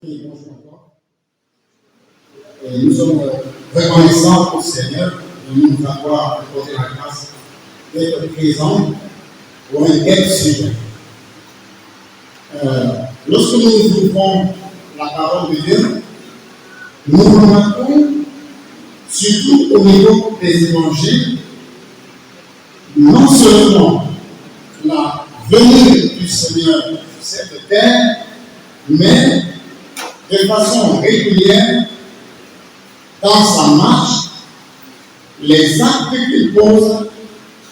Et bonjour encore. Et nous sommes reconnaissants au Seigneur de nous avoir accordé la grâce d'être présents pour un quête suivant. Lorsque nous ouvrons la parole de Dieu, nous remarquons, surtout au niveau des évangiles, non seulement la venue du Seigneur sur cette terre, mais de façon régulière, dans sa marche, les actes qu'il pose,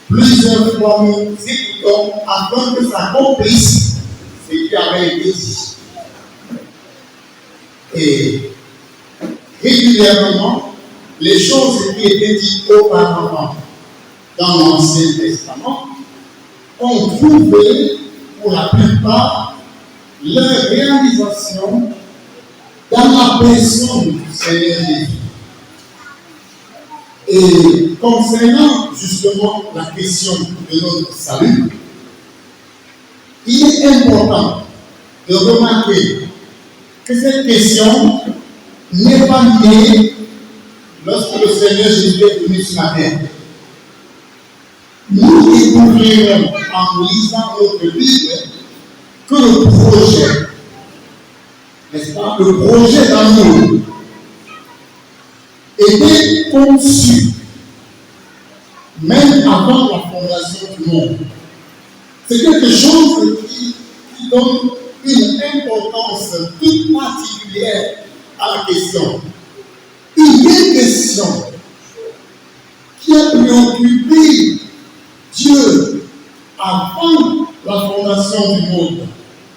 plusieurs fois nous écoutons afin que s'accomplisse ce qui avait été dit. Et régulièrement, les choses qui étaient dites auparavant dans l'Ancien Testament ont trouvé pour la plupart leur réalisation dans la personne du Seigneur Jésus. Et concernant justement la question de notre salut, il est important de remarquer que cette question n'est pas née lorsque le Seigneur Jésus est venu sur la terre. Nous découvrirons en lisant notre Bible que le projet, n'est-ce pas, le projet d'amour était conçu même avant la fondation du monde. C'est quelque chose qui donne une importance toute particulière à la question. Une des questions qui a préoccupé Dieu avant la fondation du monde,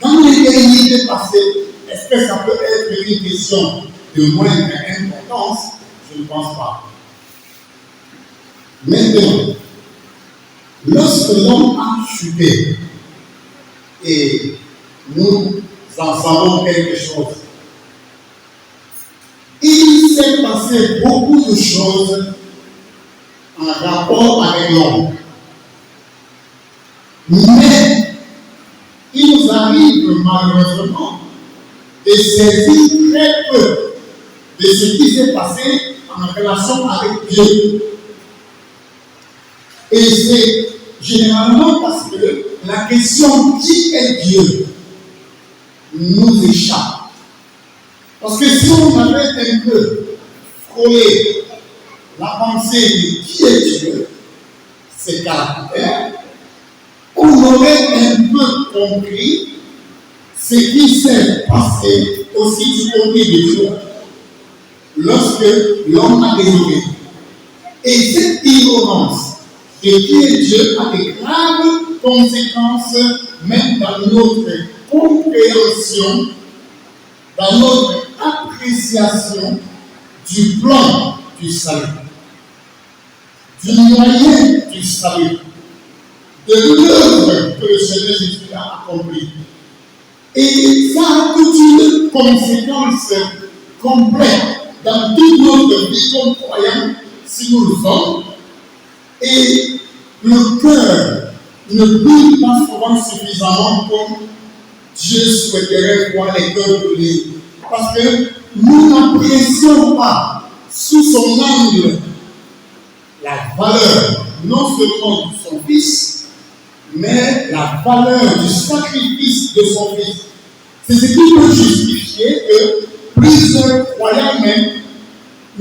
dans l'éternité passée, est-ce que ça peut être une question de moindre importance? Je ne pense pas. Maintenant, lorsque l'homme a chuté, et nous en savons quelque chose, il s'est passé beaucoup de choses en rapport avec l'homme. Mais il nous arrive malheureusement de saisir très peu de ce qui s'est passé en relation avec Dieu. Et c'est généralement parce que la question qui est Dieu nous échappe. Parce que si on avait un peu frôlé la pensée de qui est Dieu, ses caractères, on aurait un peu compris ce qui s'est passé aussi du côté de Dieu lorsque l'homme a désobéi. Et cette ignorance de qui est Dieu a des graves conséquences même dans notre compréhension, dans notre appréciation du plan du salut, du moyen du salut, de l'œuvre que le Seigneur Jésus a accomplie. Et ça a toute une conséquence complète dans toute notre vie comme croyants, si nous le sommes. Et le cœur ne brûle pas souvent suffisamment comme Dieu souhaiterait voir les cœurs brûler. Parce que nous n'apprécions pas sous son angle la valeur non seulement de son Fils, mais la valeur du sacrifice de son Fils. C'est ce qui peut justifier que plusieurs croyants même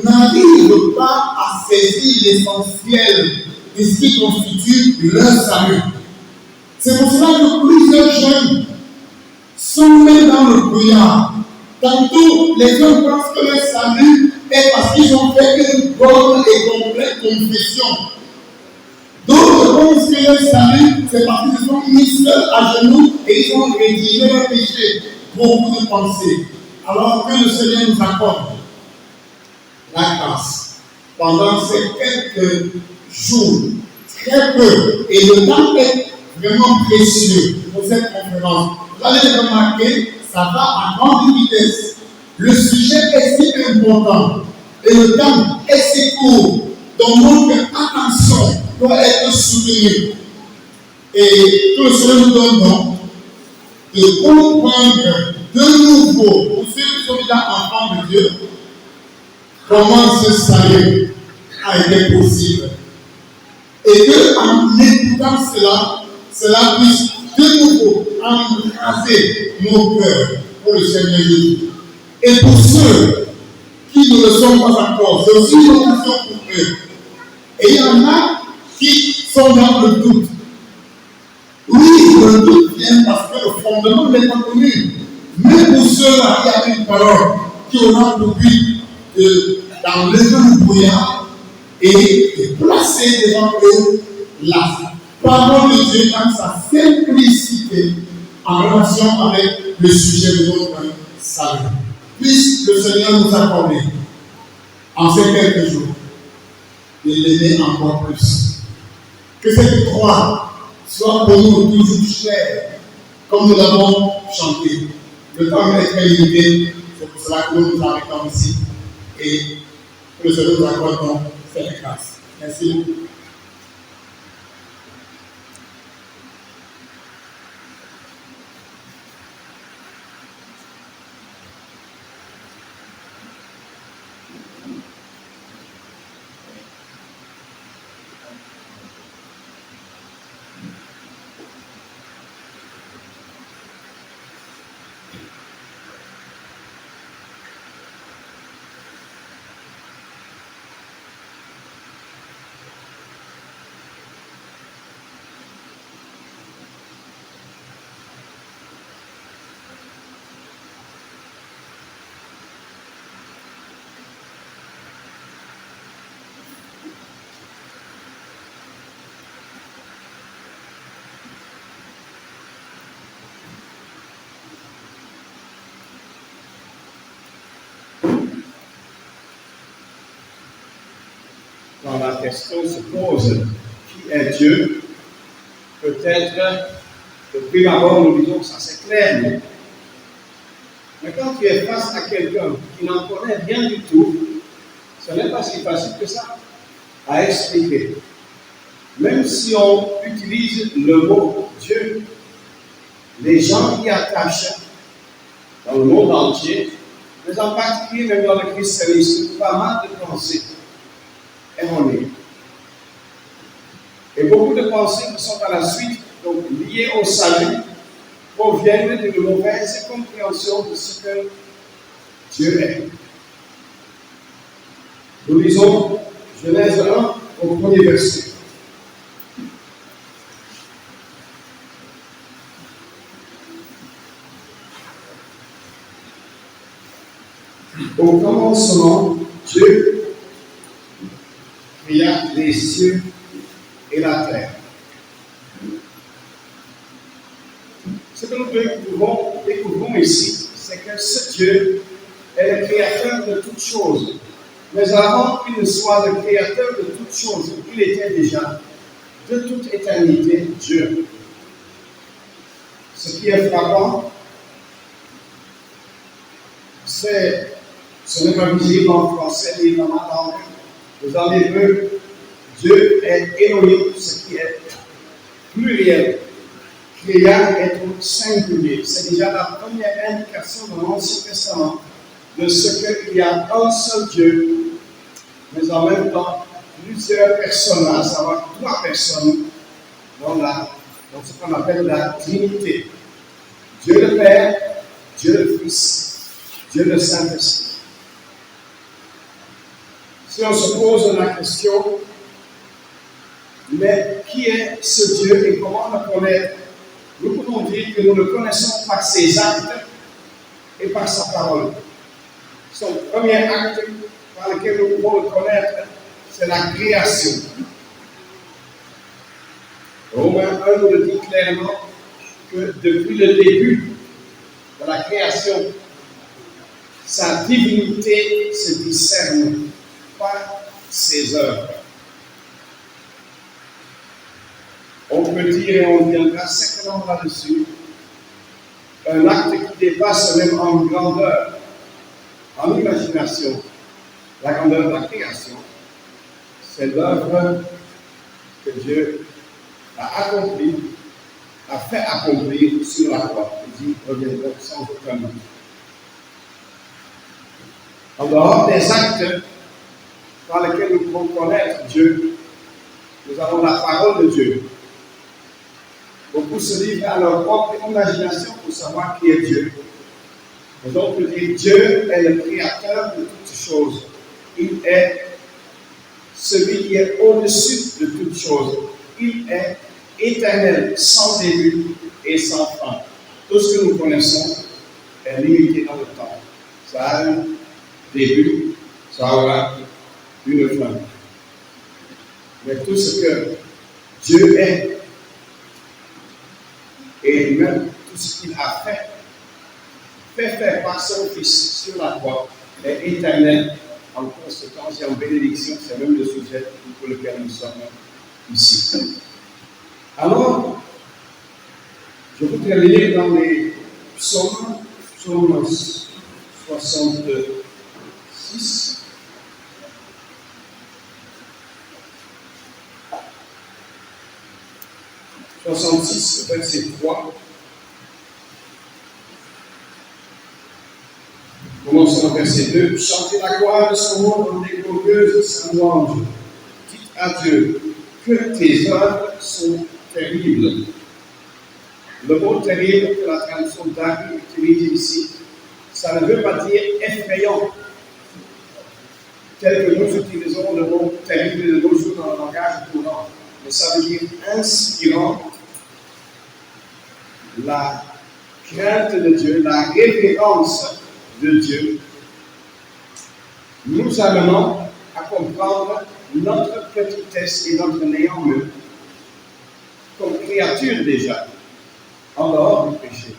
n'arrivent pas à saisir l'essentiel de ce qui constitue leur salut. C'est pour cela que plusieurs jeunes sont même dans le brouillard. Tantôt, les gens pensent que leur salut est parce qu'ils ont fait une bonne et complète confession. D'autres pensent que leur salut, c'est parce qu'ils sont mis seuls à genoux et ils ont rédigé leur péché. Beaucoup de pensées. Alors que le Seigneur nous accorde la grâce pendant ces quelques jours, très peu, et le temps est vraiment précieux pour cette conférence. Vous allez remarquer, ça va à grande vitesse. Le sujet est si important et le temps est si court. Donc notre attention doit être soutenue. Et que le Seigneur nous donne donc de comprendre de nouveau, pour ceux qui celui-là enfant de Dieu, comment ce salut a été possible. Et qu'en écoutant cela, cela puisse de nouveau embraser nos cœurs pour le Seigneur Jésus. Et pour ceux qui ne le sont pas encore, c'est aussi une occasion pour eux. Et il y en a qui sont dans le doute. Oui, le doute vient parce que le fondement n'est pas connu. Mais pour ceux-là, il y a une parole qui aura pour but d'enlever le brouillard et de placer devant eux la parole de Dieu dans sa simplicité en relation avec le sujet de notre salut. Puisse le Seigneur nous accorder en ces quelques jours de l'aimer encore plus. Que cette croix soit pour nous toujours chère, comme nous l'avons chanté. Le temps est très limité, c'est pour cela que nous nous arrêtons ici et que le Seigneur nous accorde donc cette grâce. Merci. Quand la question se pose, qui est Dieu? Peut-être, de prime abord, nous disons que ça c'est clair. Mais quand tu es face à quelqu'un qui n'en connaît rien du tout, ce n'est pas si facile que ça à expliquer. Même si on utilise le mot Dieu, les gens y attachent dans le monde entier, mais en particulier même dans le christianisme, pas mal de pensées erronées. Et beaucoup de pensées qui sont à la suite, donc liées au salut, proviennent d'une mauvaise compréhension de ce que Dieu est. Nous lisons Genèse 1 au premier verset. Au commencement, Dieu créa les cieux et la terre. Ce que nous découvrons ici, c'est que ce Dieu est le créateur de toutes choses. Mais avant qu'il ne soit le créateur de toutes choses, il était déjà de toute éternité Dieu. Ce qui est frappant, ce n'est pas visible en français ni en anglais. En hébreu, Dieu est Elohim, ce qui est pluriel. Créa est au singulier. C'est déjà la première indication dans l'Ancien Testament de ce qu'il y a un seul Dieu, mais en même temps plusieurs personnes, à savoir 3 personnes dans ce qu'on appelle la Trinité. Dieu le Père, Dieu le Fils, Dieu le Saint-Esprit. Si on se pose la question, mais qui est ce Dieu et comment le connaître? Nous pouvons dire que nous le connaissons par ses actes et par sa parole. Son premier acte par lequel nous pouvons le connaître, c'est la création. Romains 1 nous le dit clairement que depuis le début de la création, sa divinité se discerne par ses œuvres. On peut dire, et on viendra certainement là-dessus, un acte qui dépasse même en grandeur, en imagination, la grandeur de la création. C'est l'œuvre que Dieu a accomplie, a fait accomplir sur la croix. Il dit, reviendra sans aucun doute. En dehors des actes par lesquels nous pouvons connaître Dieu, nous avons la parole de Dieu. Beaucoup se livrent à leur propre imagination pour savoir qui est Dieu. Les autres disent Dieu est le créateur de toutes choses. Il est celui qui est au-dessus de toutes choses. Il est éternel, sans début et sans fin. Tout ce que nous connaissons est limité dans le temps. Ça a un début, ça aura une fin. Mais tout ce que Dieu est, et même tout ce qu'il a fait faire par son Fils sur la croix, est éternel, en conséquence et en bénédiction. C'est même le sujet pour lequel nous sommes ici. Alors, je voudrais lire dans les psaumes, psaume 66. Verset 3. Commençons au verset 2. Chantez la gloire de son nom dans les glorieuses sa louange. Dites à Dieu que tes œuvres sont terribles. Le mot terrible que la traduction d'Ari utilise ici, ça ne veut pas dire effrayant, tel que nous utilisons le mot terrible de nos jours dans le langage courant, mais ça veut dire inspirant la crainte de Dieu, la révérence de Dieu, nous amenons à comprendre notre petitesse et notre néant même comme créature déjà, en dehors du péché.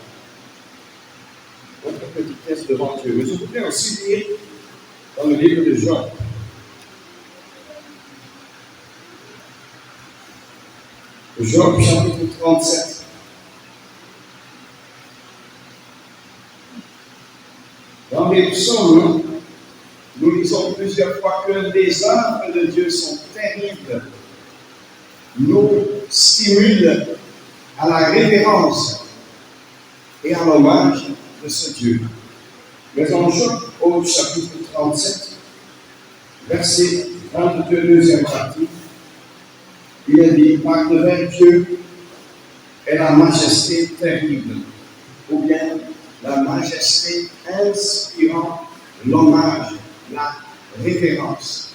Notre petitesse devant Dieu. Mais je voudrais aussi lire dans le livre de Job. Job chapitre 37. Dans les psaumes, nous lisons plusieurs fois que les œuvres de Dieu sont terribles, nous stimulent à la révérence et à l'hommage de ce Dieu. Mais en Job, au chapitre 37, verset 22, deuxième partie, il est dit, par devers Dieu est la majesté terrible, ou bien la majesté inspirant l'hommage, la révérence.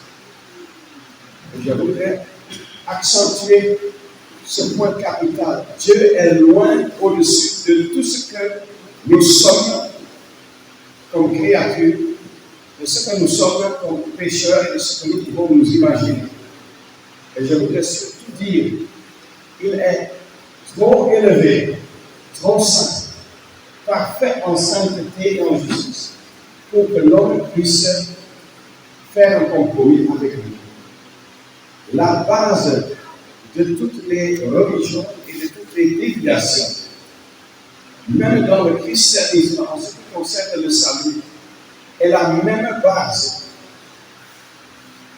Et je voudrais accentuer ce point capital. Dieu est loin au-dessus de tout ce que nous sommes comme créatures, de ce que nous sommes comme pécheurs et de ce que nous pouvons nous imaginer. Et je voudrais surtout dire, il est trop élevé, trop saint, parfait en sainteté et en justice, pour que l'homme puisse faire un compromis avec lui. La base de toutes les religions et de toutes les déviations, même dans le christianisme, en ce qui concerne le salut, est la même base.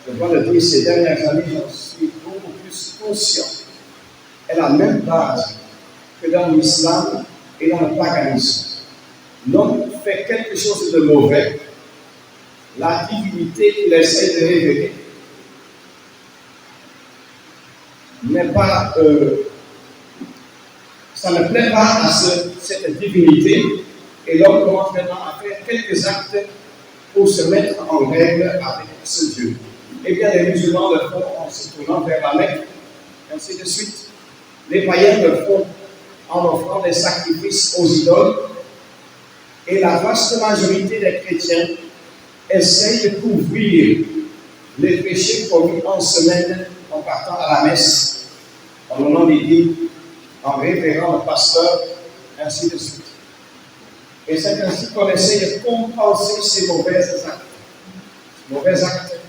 Je dois le dire, ces dernières années, j'en suis beaucoup plus conscient. Est la même base que dans l'islam et dans le paganisme. L'homme fait quelque chose de mauvais. La divinité qu'il essaie de révéler n'est pas, ça ne plaît pas à cette divinité, et l'homme commence maintenant à faire quelques actes pour se mettre en règle avec ce Dieu. Eh bien, les musulmans le font en se tournant vers la Mecque, et ainsi de suite. Les païens le font en offrant des sacrifices aux idoles, et la vaste majorité des chrétiens essayent de couvrir les péchés commis en semaine en partant à la messe, en donnant des dîmes, en révérant le pasteur, ainsi de suite. Et c'est ainsi qu'on essaie de compenser ces mauvais actes,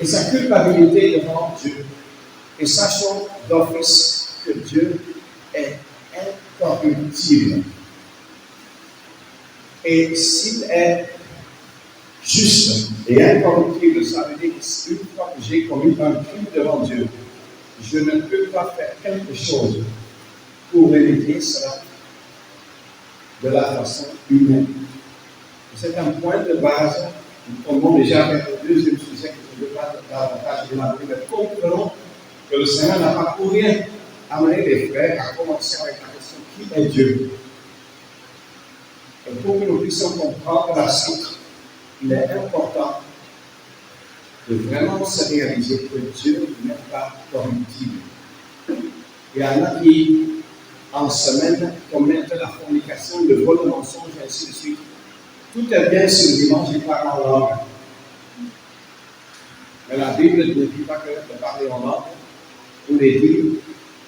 et sa culpabilité devant Dieu. Et sachons d'office que Dieu est incorruptible. Et s'il est juste et incorruptible, ça veut dire qu'une fois que j'ai commis un crime devant Dieu, je ne peux pas faire quelque chose pour remédier cela de la façon humaine. C'est un point de base nous tombons déjà avec le deuxième sujet que je ne veux pas davantage démarrer, mais comprenons que le Seigneur n'a pas pour rien amené les frères à commencer avec la question qui est Dieu. Et pour que nous puissions comprendre la suite, il est important de vraiment se réaliser que Dieu n'est pas corruptible. Il y en a qui, en semaine, commettent la fornication, le vol, le mensonge, et ainsi de suite. Tout est bien sur le dimanche, il parle en langue. Mais la Bible ne dit pas que de parler en langue, ou les dire,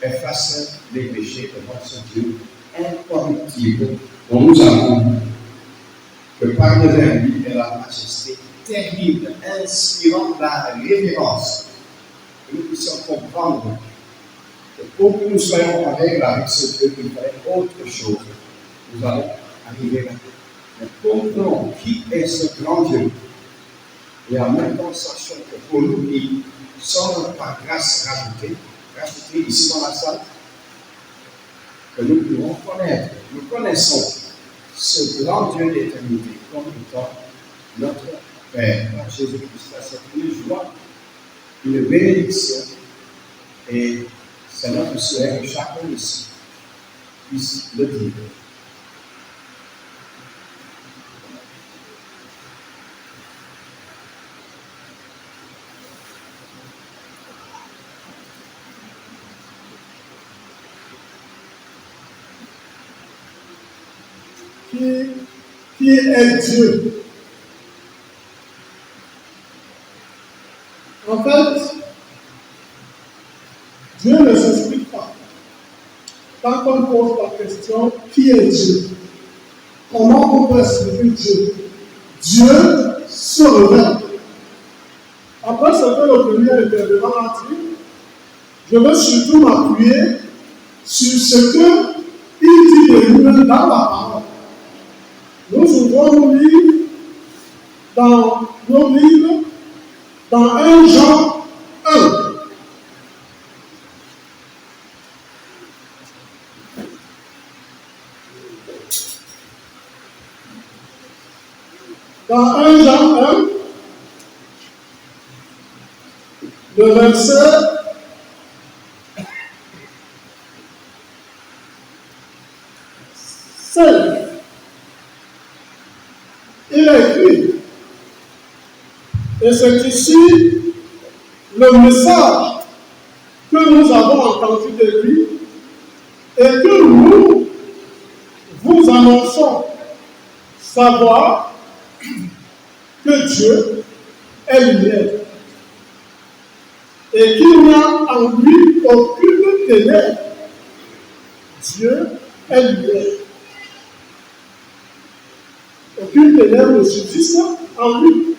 efface les péchés devant ce Dieu incorruptible dont nous avons que par devers lui est la majesté terrible, inspirant la révérence. Que nous puissions comprendre que pour que nous soyons en règle avec ce Dieu, il fallait autre chose. Nous allons arriver là. Mais comprenons qui est ce grand Dieu. Et en même temps, sachons que pour nous qui sommes par grâce rajoutée ici dans la salle, que nous pouvons connaître, nous connaissons ce grand Dieu d'éternité comme étant notre Père, Jésus-Christ. C'est une joie, une bénédiction, et c'est notre souhait que chacun ici puisse le dire. Qui est Dieu? En fait, Dieu ne s'explique pas. Quand on pose la question, qui est Dieu? Comment on peut expliquer Dieu? Dieu se révèle. Après ce que le premier intervenant a dit, je veux surtout m'appuyer sur ce qu'il dit de lui-même dans la parole. Nous ouvrons nos livres, dans 1 Jean 1. Dans 1 Jean 1, le verset 5. Il est écrit, et c'est ici le message que nous avons entendu de lui et que nous vous annonçons, savoir que Dieu est lumière et qu'il n'y a en lui aucune ténèbre. Dieu est lumière. Aucune ténèbre ne subsiste en lui.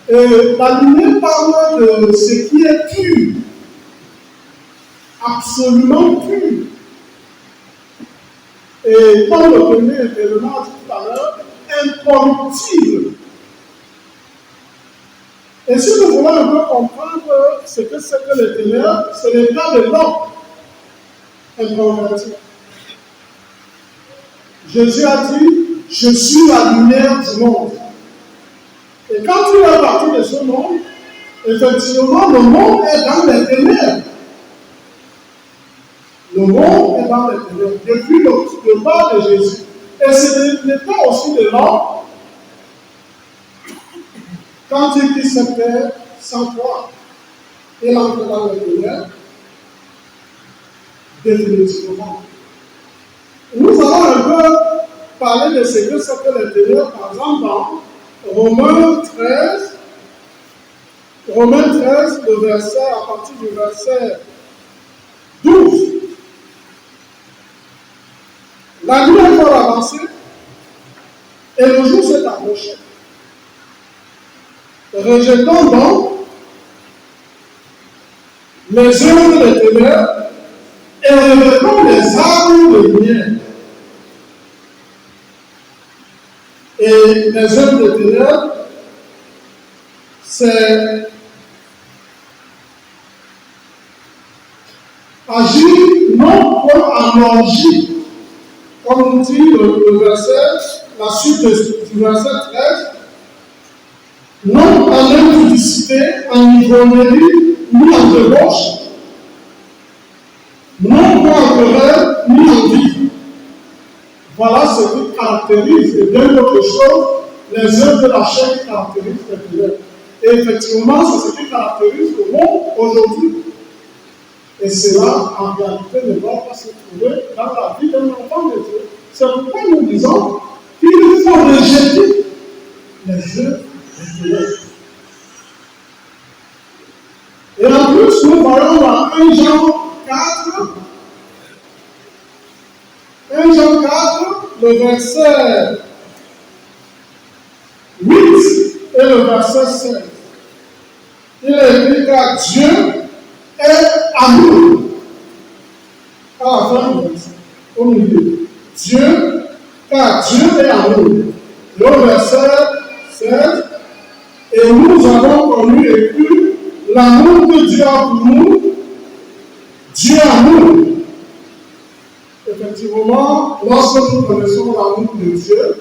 Et la lumière parle de ce qui est pur, absolument pur. Et comme le premier intervenant a dit tout à l'heure, incorruptible. Et si nous voulons un peu comprendre ce que c'est que les ténèbres, ce n'est pas de l'homme inconverti. Jésus a dit, je suis la lumière du monde. Et quand il est parti de ce monde, effectivement, le monde est dans les ténèbres. Le monde est dans les ténèbres. Depuis le pas de Jésus. Et ce n'est pas aussi de l'homme quand il quitte cette terre sans foi. Il entre dans les ténèbres définitivement. Nous allons un peu parler de ce que c'est que les ténèbres, par exemple, dans Romains 13, le verset, à partir du verset 12. La nuit est fort avancée et le jour s'est approché. Rejetons donc les œuvres des ténèbres et revêtons les armes de lumière. Et les œuvres de ténèbres, c'est agir non comme en orgie, comme nous dit le verset, la suite du verset 13, non en impudicité, en ivrognerie, ni en débauche, non pas en colère, ni en vie. Voilà ce qui caractérise, et bien d'autres choses, les œuvres de la chair qui caractérisent les ténèbres. Et effectivement, c'est ce qui caractérise le monde aujourd'hui. Et cela, en réalité, ne va pas se trouver dans la vie d'un enfant de Dieu. C'est pourquoi nous disons qu'il faut rejeter les œuvres des ténèbres. Et en plus, nous voyons dans 1 Jean 4, 1 Jean 4, le verset 8 et le verset 16. Il est écrit que Dieu est amour. À la fin du verset, au milieu. Car Dieu est amour. Et au verset 16, et nous avons connu et cru l'amour que Dieu a pour nous. Dieu est amour. Effectivement, lorsque nous connaissons l'amour de Dieu,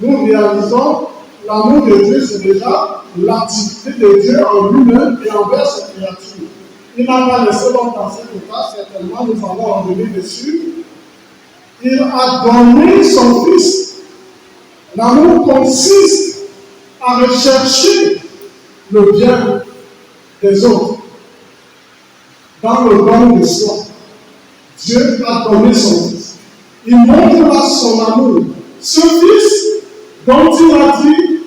nous réalisons l'amour de Dieu, c'est déjà l'activité de Dieu en lui-même et envers ses créatures. Il n'a pas laissé l'homme dans cet état, certainement, nous allons revenir dessus. Il a donné son Fils. L'amour consiste à rechercher le bien des autres dans le don de soi. Dieu a donné son Fils. Il montre là son amour. Ce Fils dont il a dit,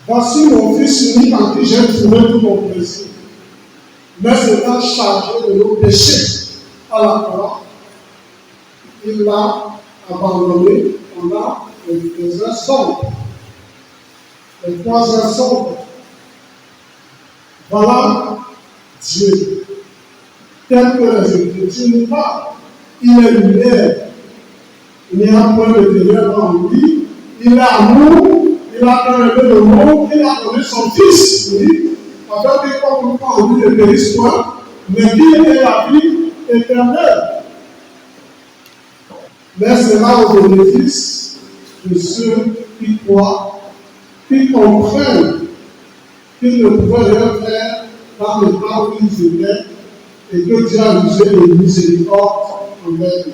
voici mon Fils unique en qui j'ai trouvé tout mon plaisir. Mais étant chargé de nos péchés à la croix, il l'a abandonné pendant les heures sombres, les 3 heures sombres. Voilà Dieu. Tel que les Écritures nous parlent, il est lumière. Il n'y a point de ténèbres en lui. Il est amour. Il a tant aimé le monde qu'il a donné son Fils, oui, afin que comme en lui ne périsse point, mais qu'il ait la vie éternelle. Mais cela au bénéfice de ceux qui croient, qui comprennent qu'ils ne pouvaient rien faire dans le temps où ils étaient et que Dieu a usé de miséricorde envers eux.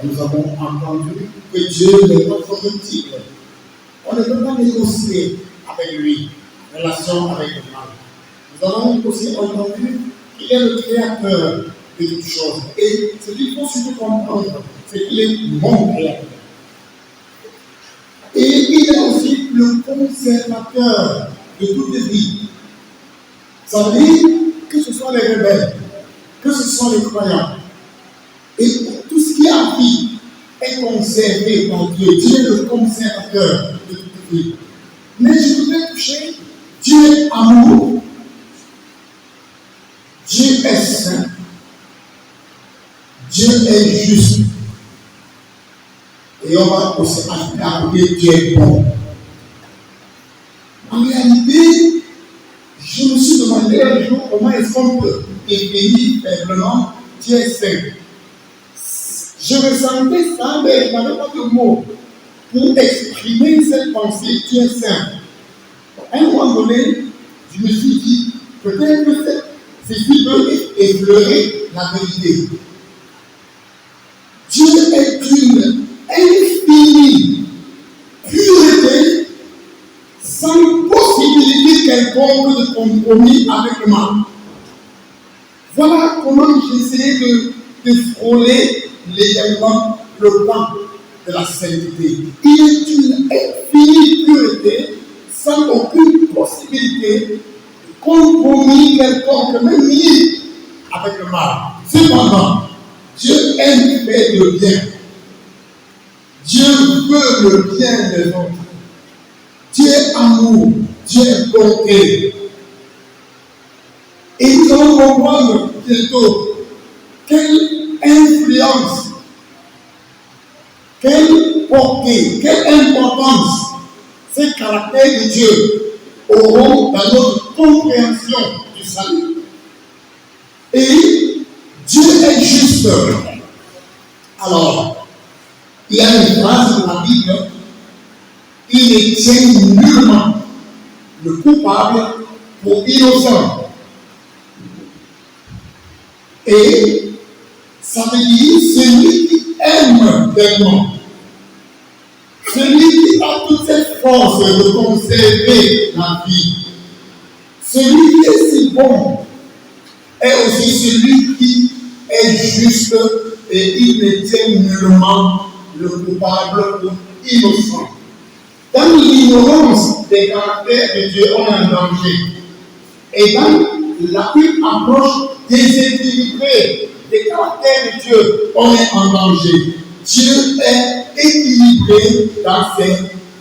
Nous avons entendu que Dieu n'est pas corruptible. On ne peut pas négocier avec lui, en relation avec le mal. Nous avons aussi entendu qu'il est le créateur de toutes choses. Et ce qu'il faut surtout comprendre, c'est qu'il est mon créateur. Et il est aussi le conservateur de toute vie. Ça veut dire que ce soit les rebelles, que ce soit les croyants. Et tout ce qui a vie est conservé par Dieu. Dieu est le conservateur de toute vie. Mais je voudrais toucher Dieu est amour. Dieu est saint. Dieu est juste. Et on va aussi ajouter Dieu est bon. En réalité, je me suis demandé un jour comment est-ce qu'on peut définir faiblement Dieu est saint. Je ressentais ça, mais je n'avais pas de mots pour exprimer cette pensée qui est sainte. À un moment donné, je me suis dit, peut-être que ceci peut effleurer la vérité. Dieu est d'une infinie pureté, sans possibilité quelconque de compromis avec le mal. Voilà comment j'essayais de frôler légèrement le plan de la sainteté. Il est une infinie pureté, sans aucune possibilité de compromis quelconque, même lié avec le mal. Cependant, Dieu aime faire le bien. Dieu veut le bien des autres. Dieu est amour. Dieu est bonté. Et nous allons comprendre bientôt quelle influence, quelle portée, quelle importance ces caractères de Dieu auront dans notre compréhension du salut. Et Dieu est juste. Alors, il y a une phrase de la Bible, il ne tient nullement le coupable pour innocent. Et ça veut dire celui qui aime tellement, celui qui a toute cette force de conserver la vie, celui qui est si bon, est aussi celui qui est juste et il ne tient nullement le coupable pour innocent. Dans l'ignorance des caractères de Dieu, on est en danger. Et dans une approche déséquilibrée des caractères de Dieu, on est en danger. Dieu est équilibré dans ses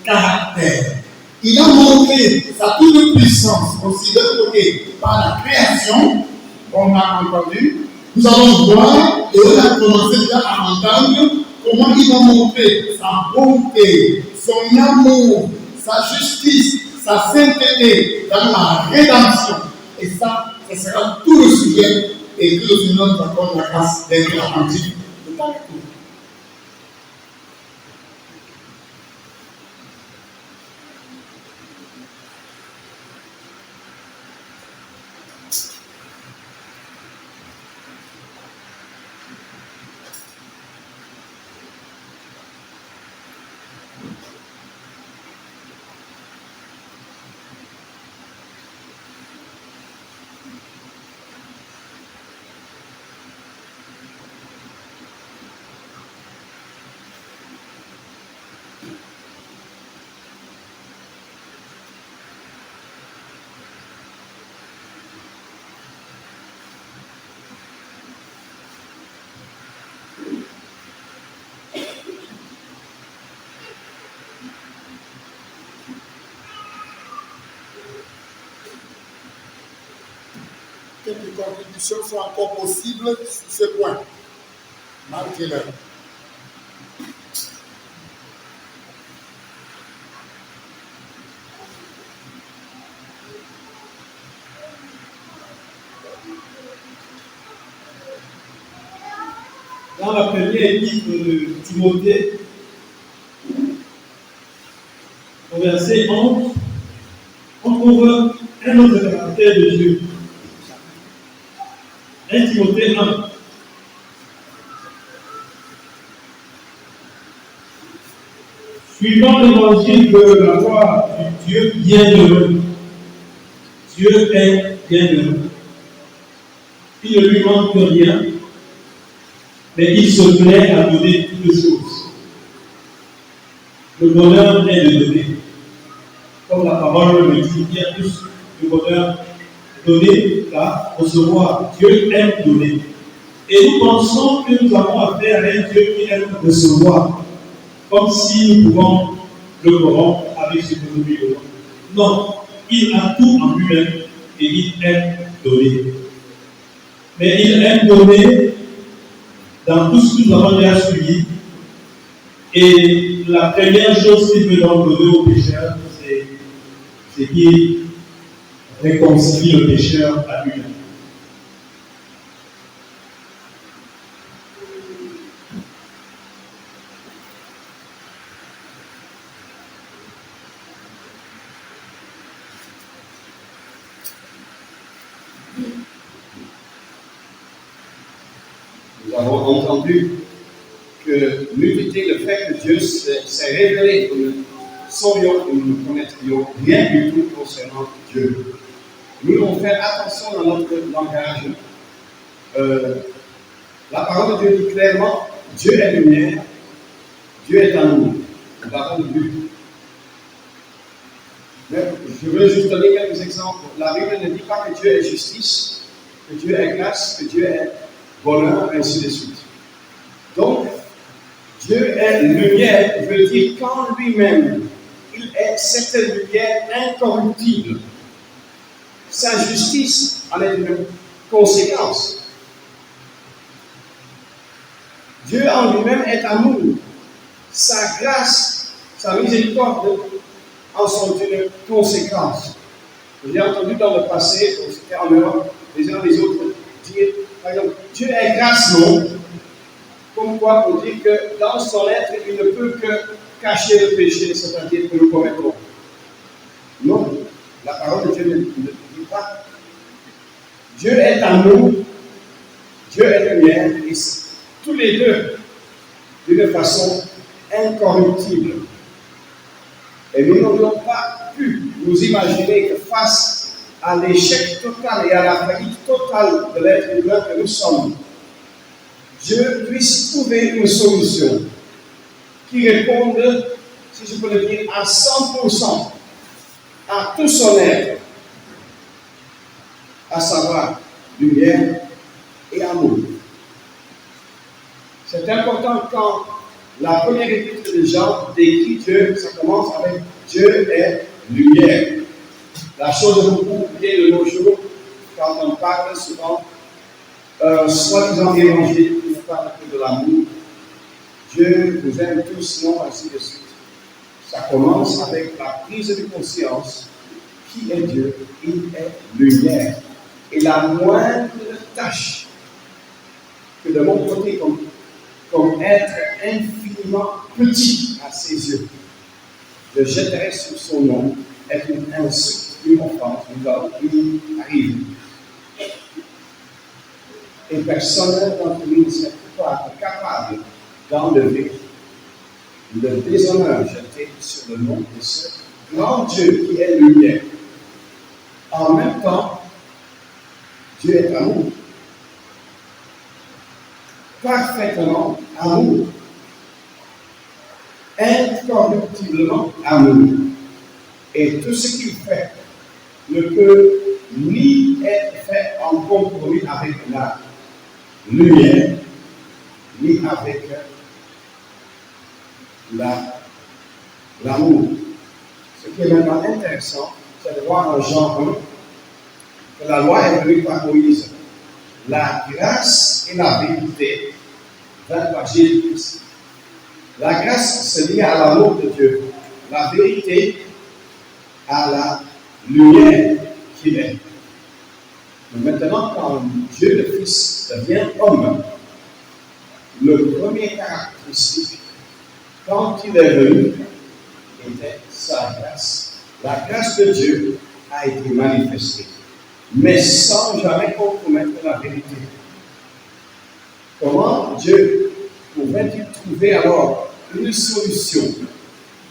caractères. Il a montré sa toute puissance aussi d'un côté par la création, on a entendu. Nous allons voir, et on a commencé déjà à entendre comment il va montrer sa bonté, son amour, sa justice, sa sainteté dans la rédemption. Et ça, ce sera tout le sujet et que le Seigneur nous accorde la grâce d'être attentif. Quelques contributions sont encore possibles sur ce point. Marquez-le. Dans la première épître de Timothée, au verset 11, on trouve un autre caractère de Dieu. 1 Timothée 1. Suivant l'évangile de la gloire du Dieu bienheureux. Dieu est bienheureux. Il ne lui manque rien, mais il se plaît à donner toutes choses. Le bonheur est de donner. Comme la parole le dit, il y a plus de bonheur donner qu'à recevoir. Dieu aime donner. Et nous pensons que nous avons affaire à un Dieu qui aime recevoir, comme si nous pouvons le corrompre avec ce que nous lui donnons. Non, il a tout en lui-même et il aime donner. Mais il aime donner dans tout ce que nous avons déjà suivi. Et la première chose qu'il veut donc donner aux pécheurs, c'est qu'il réconcilie le pécheur à lui-même. Nous avons entendu que nullement le fait que Dieu s'est révélé, que nous saurions, que nous ne connaîtrions rien du tout concernant Dieu. Nous devons faire attention dans notre langage. La parole de Dieu dit clairement, Dieu est lumière, Dieu est amour. Nous l'avons vu. Mais je veux juste donner quelques exemples. La Bible ne dit pas que Dieu est justice, que Dieu est grâce, que Dieu est bonheur, ainsi de suite. Donc, Dieu est lumière, veut dire qu'en lui-même, il est cette lumière incorruptible. Sa justice en est une conséquence. Dieu en lui-même est amour. Sa grâce, sa miséricorde en sont une conséquence. J'ai entendu dans le passé, c'était en Europe, les uns les autres dire, par exemple, Dieu est grâce, non? Comme quoi, pour dire que dans son être, il ne peut que cacher le péché, c'est-à-dire que nous commettons. Non, la parole de Dieu ne dit pas. Dieu est amour, Dieu est lumière, et tous les deux, d'une façon incorruptible. Et nous n'aurions pas pu nous imaginer que face à l'échec total et à la faillite totale de l'être humain que nous sommes, Dieu puisse trouver une solution qui réponde, si je peux le dire, à 100% à tout son être, à savoir lumière et amour. C'est important quand la première épître de Jean décrit Dieu, ça commence avec Dieu est lumière. La chose beaucoup oubliée de nos jours, quand on parle souvent, soi-disant évangile, qui ne parle que de l'amour, Dieu vous aime tous, non, ainsi de suite. Ça commence avec la prise de conscience. Qui est Dieu? Il est lumière. Et la moindre tâche que de mon côté, comme être infiniment petit à ses yeux, je jetterai sur son nom, est une insulte, une offense, qui arrive. Et personne d'entre nous ne serait capable d'enlever le déshonneur jeté sur le nom de ce grand Dieu qui est lumière. En même temps, Dieu est amour. Parfaitement amour. Incorruptiblement amour. Et tout ce qu'il fait ne peut ni être fait en compromis avec la lumière, ni avec l'amour. Ce qui est maintenant intéressant, c'est de voir en Jean 1 que la loi est venue par Moïse. La grâce et la vérité viennent par Jésus-Christ. La grâce se lie à l'amour de Dieu. La vérité à la lumière qu'il est. Mais maintenant, quand Dieu le Fils devient homme, le premier caractéristique, quand il est venu, était sa grâce. La grâce de Dieu a été manifestée, mais sans jamais compromettre la vérité. Comment Dieu pouvait-il trouver alors une solution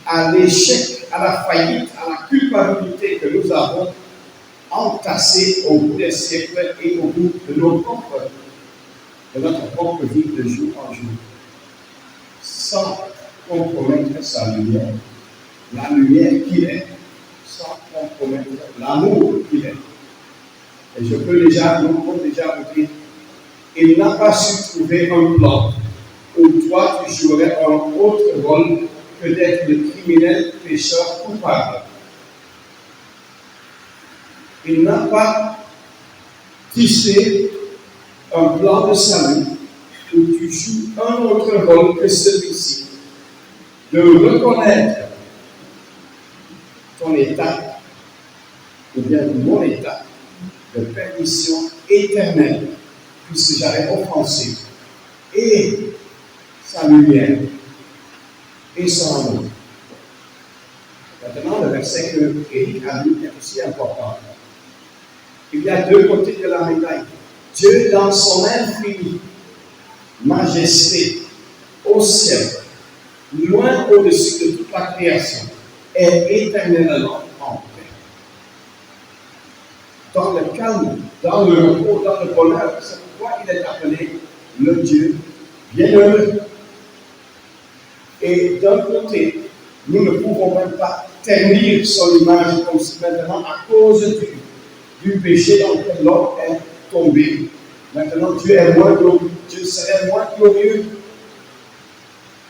à l'échec, à la faillite, à la culpabilité que nous avons entassée au bout des siècles et au bout de notre propre vie de jour en jour, sans compromettre sa lumière, la lumière qu'il est, sans compromettre l'amour qu'il est. Et je peux déjà vous dire, il n'a pas su trouver un plan où toi tu jouerais un autre rôle que d'être le criminel pécheur coupable. Il n'a pas tissé un plan de salut où tu joues un autre rôle que celui-ci, de reconnaître ton état, ou bien mon état, de perdition éternelle, puisque j'avais offensé, et sa lumière, et son amour. Maintenant, le verset que Éric a lu est aussi important. Il y a deux côtés de la médaille. Dieu, dans son infinie majesté, au ciel, loin au-dessus de toute la création, est éternellement en paix. Dans le calme, dans le repos, dans le bonheur, c'est pourquoi il est appelé le Dieu bienheureux. Et d'un côté, nous ne pouvons même pas ternir son image comme si maintenant, à cause du péché dans lequel l'homme est tombé, maintenant Dieu est moins glorieux, Dieu serait moins glorieux,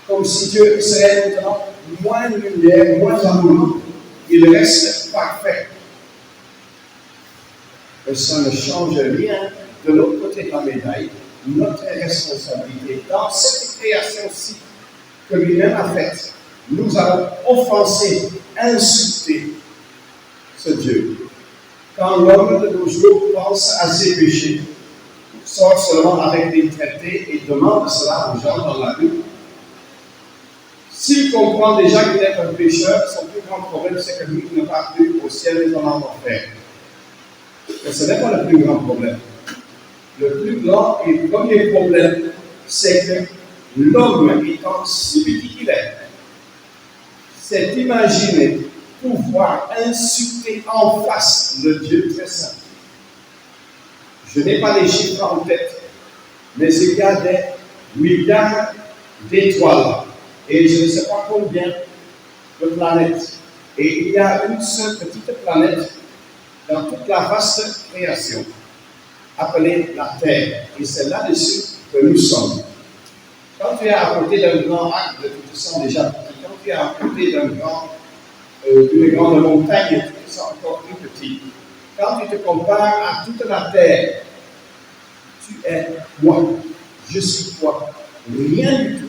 comme si Dieu serait maintenant moins lumière, moins amour, il reste parfait. Et ça ne change rien de l'autre côté de la médaille, notre responsabilité dans cette création-ci que lui-même a faite. Nous avons offensé, insulté ce Dieu. Quand l'homme de nos jours pense à ses péchés, sort seulement avec des traités et demande cela aux gens dans la rue, s'il comprend déjà qu'il est un pécheur, son plus grand problème, c'est que lui ne part plus au ciel mais en enfer. Mais ce n'est pas le plus grand problème. Le plus grand et premier problème, c'est que l'homme, étant si petit qu'il est, s'est imaginé pouvoir insulter en face le Dieu très saint. Je n'ai pas les chiffres en tête, mais il y a des milliards d'étoiles et je ne sais pas combien de planètes. Et il y a une seule petite planète dans toute la vaste création, appelée la Terre. Et c'est là-dessus que nous sommes. Quand tu es à côté d'un grand arc, tu te sens déjà petit. Quand tu es à côté d'une grande montagne, tu te sens encore plus petit. Quand tu te compares à toute la Terre, tu es moi, je suis toi, rien du tout.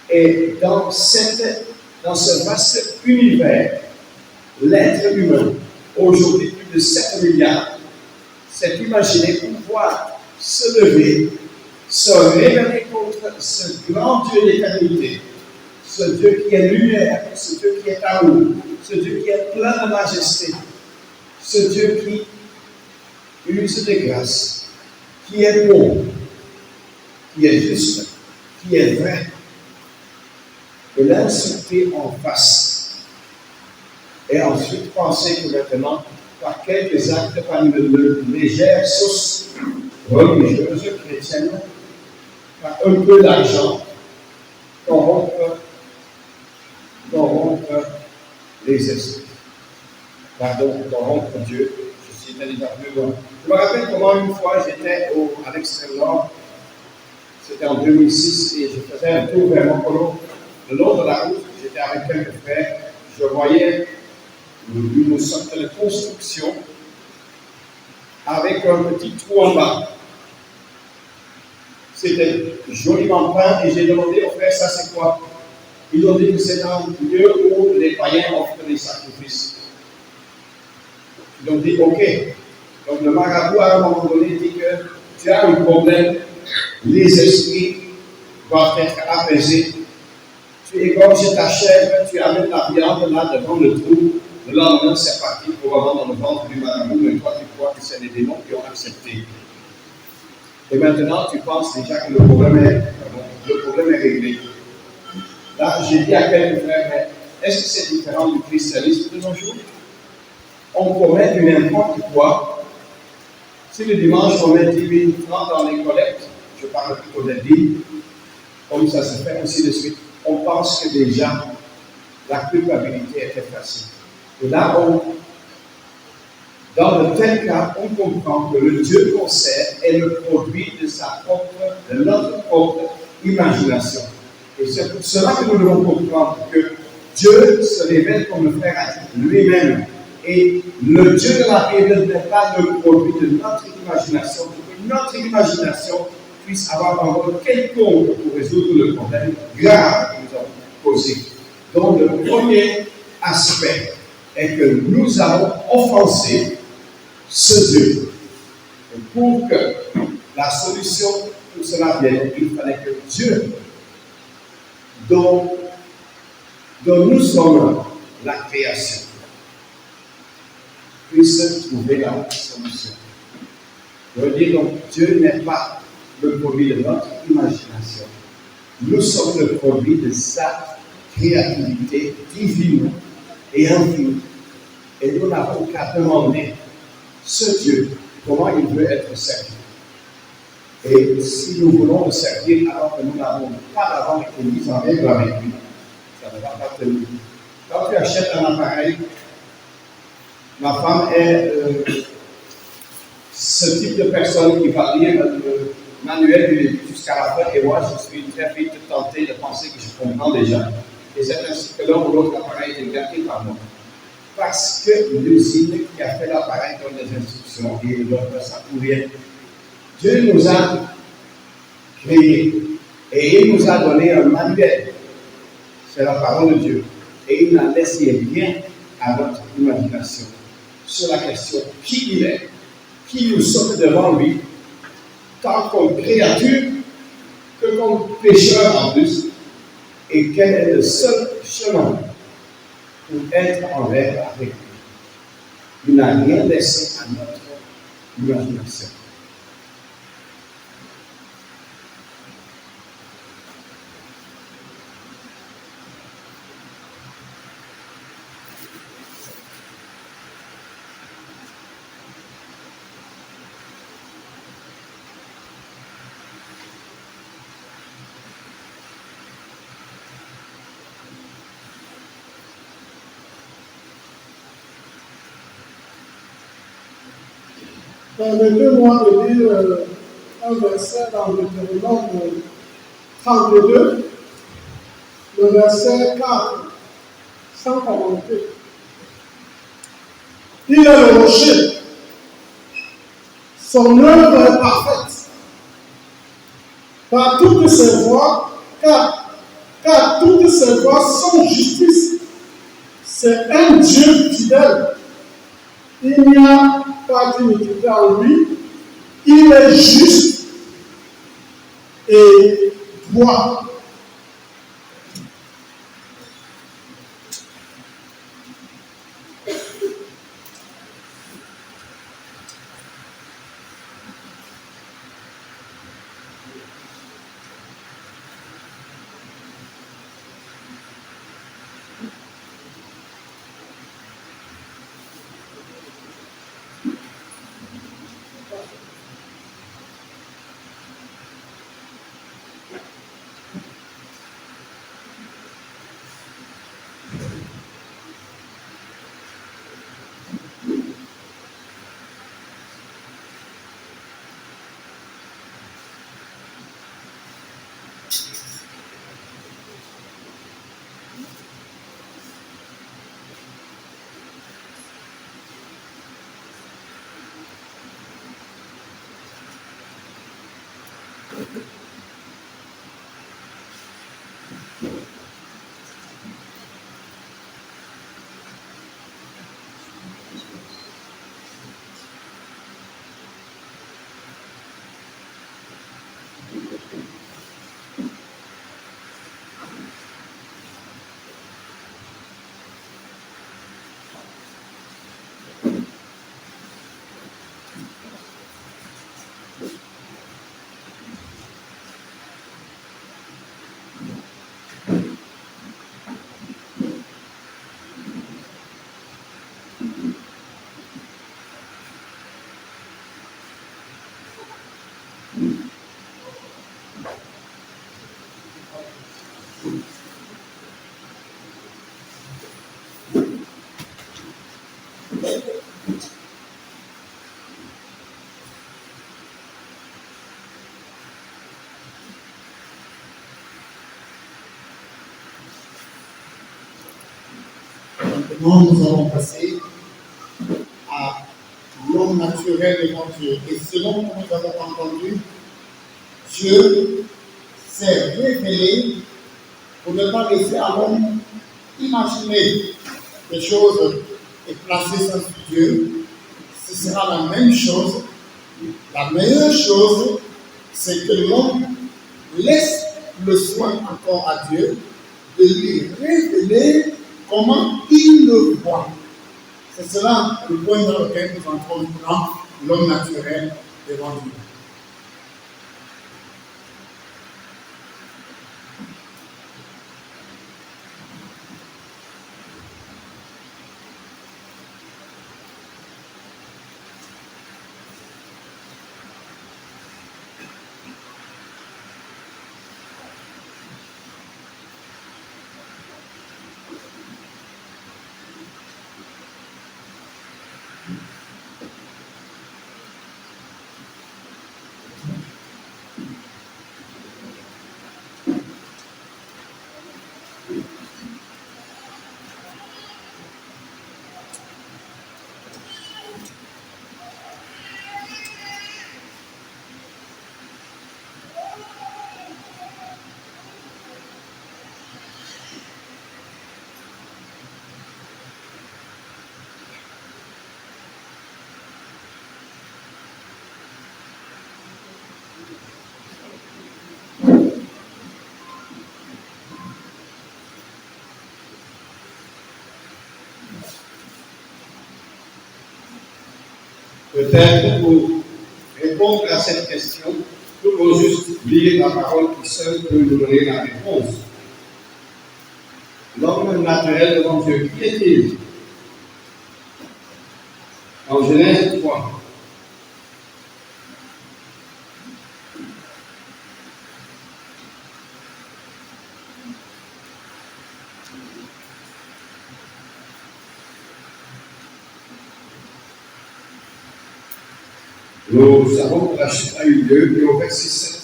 Et dans ce vaste univers, l'être humain, aujourd'hui plus de 7 milliards, s'est imaginé pouvoir se lever, se révéler contre ce grand Dieu d'éternité, ce Dieu qui est lumière, ce Dieu qui est amour, ce Dieu qui est plein de majesté, ce Dieu qui use de grâce, qui est bon, qui est juste, qui est vrai, et l'insulter en face. Et ensuite penser que maintenant, par quelques actes, par une légère sauce religieuse chrétienne, par un peu d'argent, corrompre les esprits. Pardon, corrompre Dieu. Je suis allé déjà plus loin. Je me rappelle comment une fois j'étais à l'extrême nord, c'était en 2006, et je faisais un tour vers Montpellier. Le long de la route, j'étais avec quelques frères, je voyais une sorte de construction avec un petit trou en bas. C'était joliment peint et j'ai demandé aux frères, ça c'est quoi? Ils ont dit que c'est un lieu où les païens offrent des sacrifices. Ils ont dit ok. Donc le marabout à un moment donné dit que tu as un problème, les esprits doivent être apaisés. Tu égorges ta chèvre, tu amènes la viande là devant le trou. Le lendemain, c'est parti pour revendre dans le ventre du marabout, mais toi, tu crois que c'est les démons qui ont accepté. Et maintenant, tu penses déjà que le problème est réglé. Là, j'ai dit à quelques frères, mais est-ce que c'est différent du christianisme de nos jours? On promet du n'importe quoi. Si le dimanche, on met 10 000 francs dans les collectes, je parle plutôt des dîmes, comme ça se fait ainsi de suite, on pense que déjà, la culpabilité est effacée. Et là, dans de tels cas, on comprend que le Dieu qu'on sert est le produit de notre propre imagination. Et c'est pour cela que nous devons comprendre que Dieu se révèle comme le frère a dit lui-même. Et le Dieu de la Bible n'est pas le produit de notre imagination, pour que notre imagination puisse avoir un rôle quelconque pour résoudre le problème grave que nous avons posé. Donc, le premier aspect est que nous avons offensé ce Dieu. Et pour que la solution pour cela vienne, il fallait que Dieu, dont nous sommes la création, puisse trouver la solution. Je veux dire donc, Dieu n'est pas le produit de notre imagination. Nous sommes le produit de sa créativité divine et infinie. Et nous n'avons qu'à demander ce Dieu, comment il veut être servi. Et si nous voulons le servir alors que nous n'avons pas d'avant été mis en règle avec lui, ça ne va pas tenir. Quand tu achètes un appareil, ma femme est ce type de personne qui va lire le manuel du début jusqu'à la fin, et moi je suis très vite tenté de penser que je comprends déjà. Et c'est ainsi que l'un ou l'autre appareil est gardé par moi. Parce que l'usine qui a fait l'appareil donne des instructions et il ne doit pas ça pour rien. Dieu nous a créés et il nous a donné un manuel. C'est la parole de Dieu. Et il n'a laissé rien à notre imagination sur la question qui il est, qui nous sommes devant lui, tant comme créature que comme pécheur en plus, et quel est le seul chemin pour être en rêve avec lui. Il n'a rien laissé à notre imagination. Permettez-moi de lire un verset dans Deutéronome 32, le verset 4, sans commenter. Il est le rocher, son œuvre est parfaite. Par toutes ses voies, car toutes ses voies sont justice. C'est un Dieu fidèle. Il n'y a pas d'iniquité en lui. Il est juste et droit. Maintenant, nous allons passer à l'homme naturel devant Dieu. Et selon que nous avons entendu, Dieu s'est révélé pour ne pas laisser à l'homme imaginer des choses et placer ça sur Dieu. Ce sera la même chose. La meilleure chose, c'est que l'homme laisse le soin encore à Dieu de lui révéler comment il le voit. C'est cela le point dans lequel nous entrons maintenant, l'homme naturel devant Dieu. Peut-être pour répondre à cette question, nous pouvons juste lire la parole qui seule peut nous donner la réponse. L'homme naturel devant Dieu, qui est-il? En Genèse 3. Nous savons que la chute a eu lieu, et au verset 7,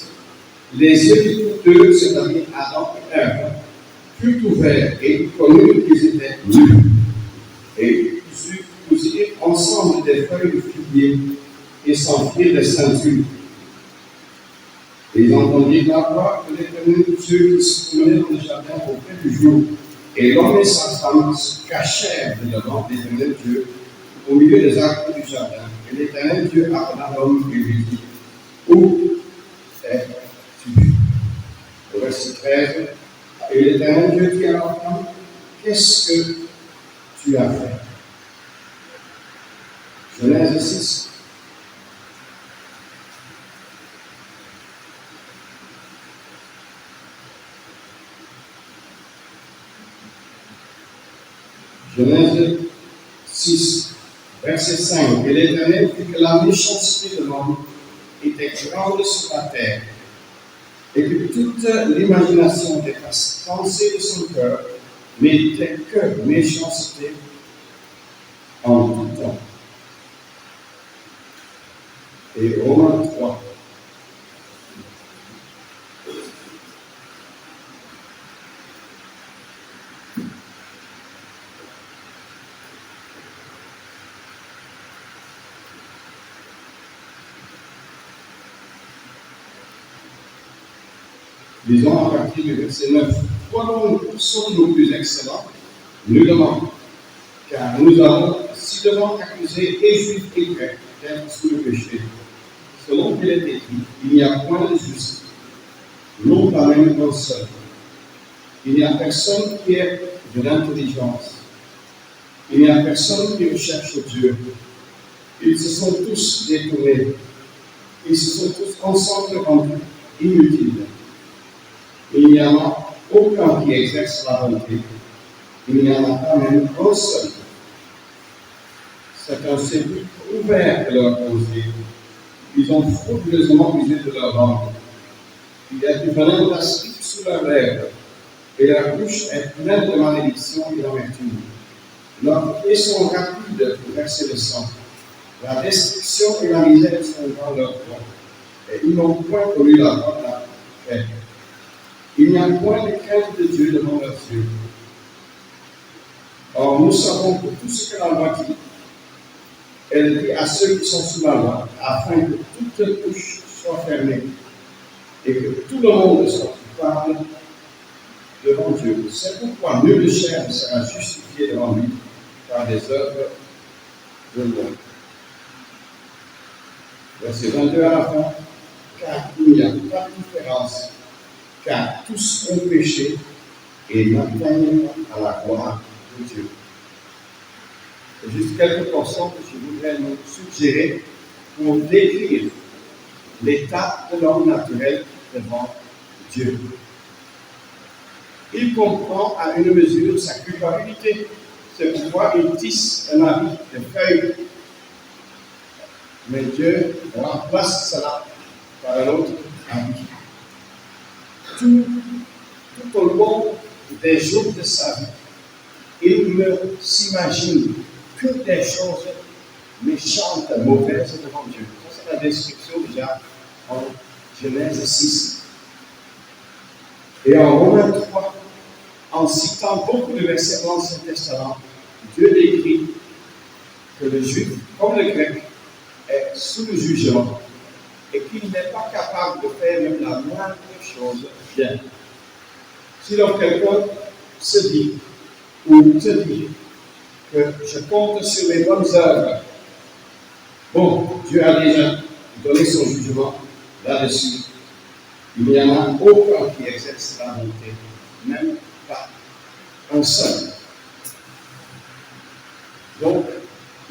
les yeux de tous deux, c'est-à-dire Adam et Ève, furent ouverts et connurent qu'ils étaient nus. Et ils eurent ensemble des feuilles de figuier et s'enfirent des ceintures. Et ils entendirent la voix de l'Éternel Dieu qui se promenait dans le jardin au plein du jour. Et l'homme et sa femme se cachèrent de devant l'Éternel Dieu au milieu des arbres du jardin. Et l'Éternel Dieu appela l'homme et lui dit: Où es-tu? Au verset 13, et l'Éternel Dieu dit à l'homme: Qu'est-ce que tu as fait? Genèse 6. Genèse 6, verset 5. Et l'Éternel dit que la méchanceté de l'homme était grande sur la terre, et que toute l'imagination des pensées de son cœur n'était que méchanceté en tout temps. Et Romains 3. Lisons à partir du verset 9. Quoi donc sommes-nous plus excellents? Nullement. Car nous avons si devant accuser et juifs et grecs d'être sous le péché. Selon qu'il est écrit, il n'y a point de juste, non pas même un seul. Il n'y a personne qui ait de l'intelligence. Il n'y a personne qui recherche Dieu. Ils se sont tous détournés. Ils se sont tous ensemble rendus inutiles. Il n'y en a aucun qui exerce la bonté. Il n'y en a pas même un seul. C'est un sépulcre ouvert de leur pensée. Ils ont frauduleusement usé de leur langue. Il y a du venin plastique sous leurs lèvres, et leur bouche est pleine de malédiction et d'amertume. Leurs pieds sont rapides pour verser le sang. La destruction et la misère sont dans leur corps, et ils n'ont point connu la voie de la paix. Il n'y a point de crainte de Dieu devant leurs yeux. Or, nous savons que tout ce que la loi dit, elle dit à ceux qui sont sous la loi, afin que toute bouche soit fermée et que tout le monde soit coupable devant Dieu. C'est pourquoi nulle chair ne sera justifiée devant lui par des œuvres de loi. Verset 22 à la fin. Car il n'y a pas de différence, car tous ont péché et n'atteignent pas à la gloire de Dieu. C'est juste quelques portions que je voudrais nous suggérer pour décrire l'état de l'homme naturel devant Dieu. Il comprend à une mesure sa culpabilité. C'est pourquoi il tisse un habit de feuilles. Mais Dieu remplace cela par un autre habit. Tout au long des jours de sa vie, il ne s'imagine que des choses méchantes, mauvaises devant Dieu. Ça, c'est la description déjà en Genèse 6. Et en Romains 3, en citant beaucoup de versets de l'Ancien Testament, Dieu décrit que le juif, comme le grec, est sous le jugement et qu'il n'est pas capable de faire même la moindre chose bien. Si donc quelqu'un se dit ou te dit que je compte sur mes bonnes œuvres, bon, Dieu a déjà donné son jugement là-dessus. Il n'y en a aucun qui exerce la bonté, même pas un seul.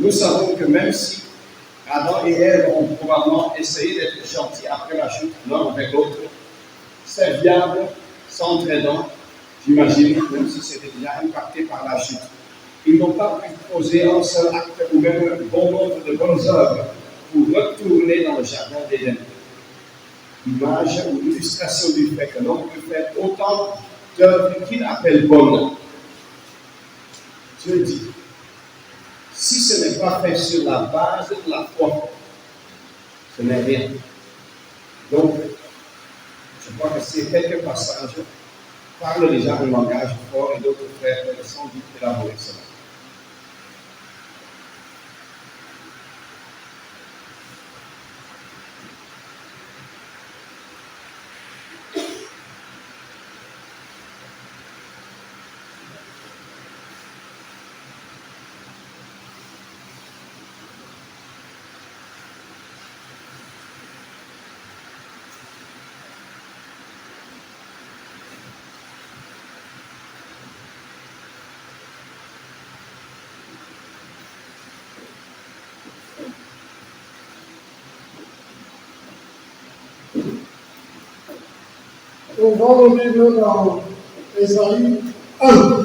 nous savons que même si Adam et Ève ont probablement essayé d'être gentils après la chute, l'un avec l'autre, serviables, s'entraidant, j'imagine, même si c'était déjà impacté par la chute. Ils n'ont pas pu poser un seul acte ou même un bon nombre de bonnes œuvres pour retourner dans le jardin d'Éden. Image ou illustration du fait que l'homme peut faire autant d'œuvres qu'il appelle bonnes. Dieu dit, si ce n'est pas fait sur la base de la foi, ce n'est rien. Donc, je crois que ces quelques passages parlent déjà un langage fort et d'autres frères peuvent sans doute élaborer cela. On va revenir dans Ésaïe 1.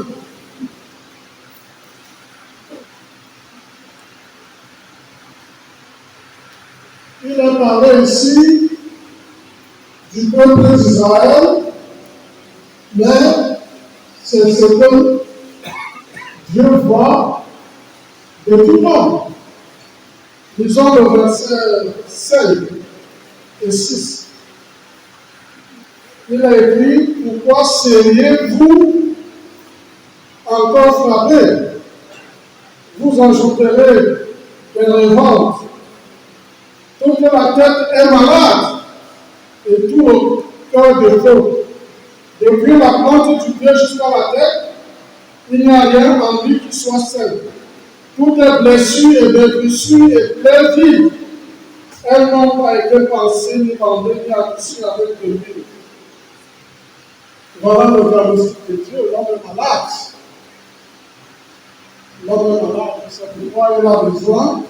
Il a parlé ici du peuple d'Israël, mais c'est ce que Dieu voit de tout le monde. Lisons le verset 5 et 6. Il a écrit, pourquoi seriez-vous encore frappés? Vous ajouterez des révoltes. Toute la tête est malade et tout le cœur de feu. Depuis la plante du pied jusqu'à la tête, il n'y a rien en lui qui soit sain. Tout est blessure et détrissure et plein vide. Elles n'ont pas été pensées ni bandées ni accouchées avec de l'huile. Voilà le diagnostic de Dieu, l'homme est malade. L'homme est malade, c'est pourquoi il a besoin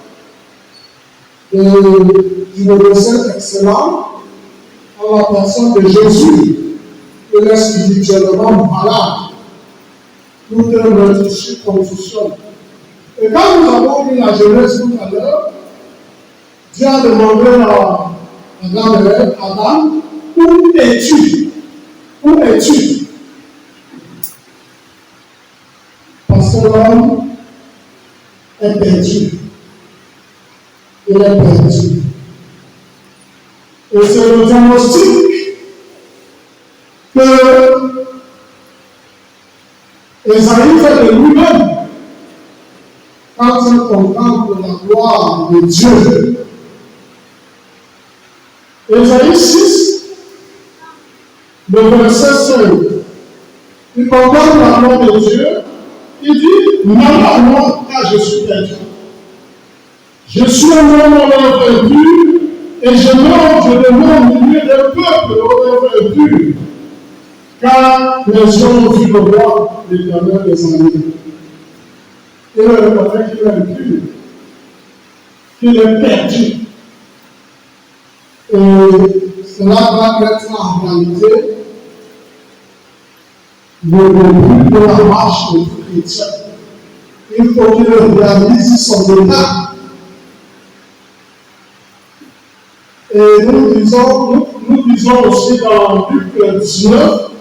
d'une médecin excellent en la personne de Jésus. Il est spirituellement malade. Tout est meurtrier, confusion. Et quand nous avons lu la Genèse tout à l'heure, Dieu a demandé à Adam, où es-tu? Où es-tu? Parce que l'homme est perdu. Il est perdu. Et c'est le diagnostic que Esaïe fait de lui-même quand il contemple la gloire de Dieu. Esaïe 6, le verset 5, il contemple la gloire de Dieu, il dit, malheur à moi, car je suis perdu. Je suis un homme au lèvres impures, et je demeure au milieu d'un peuple aux lèvres impures, car les gens ont vu le roi, l'Éternel des armées. Et le reconnaît qu'il est impur, qu'il est perdu. Et cela va mettre en réalité le début de la marche du chrétien. Il faut qu'il réalise son état. Et nous disons aussi dans Luc 19,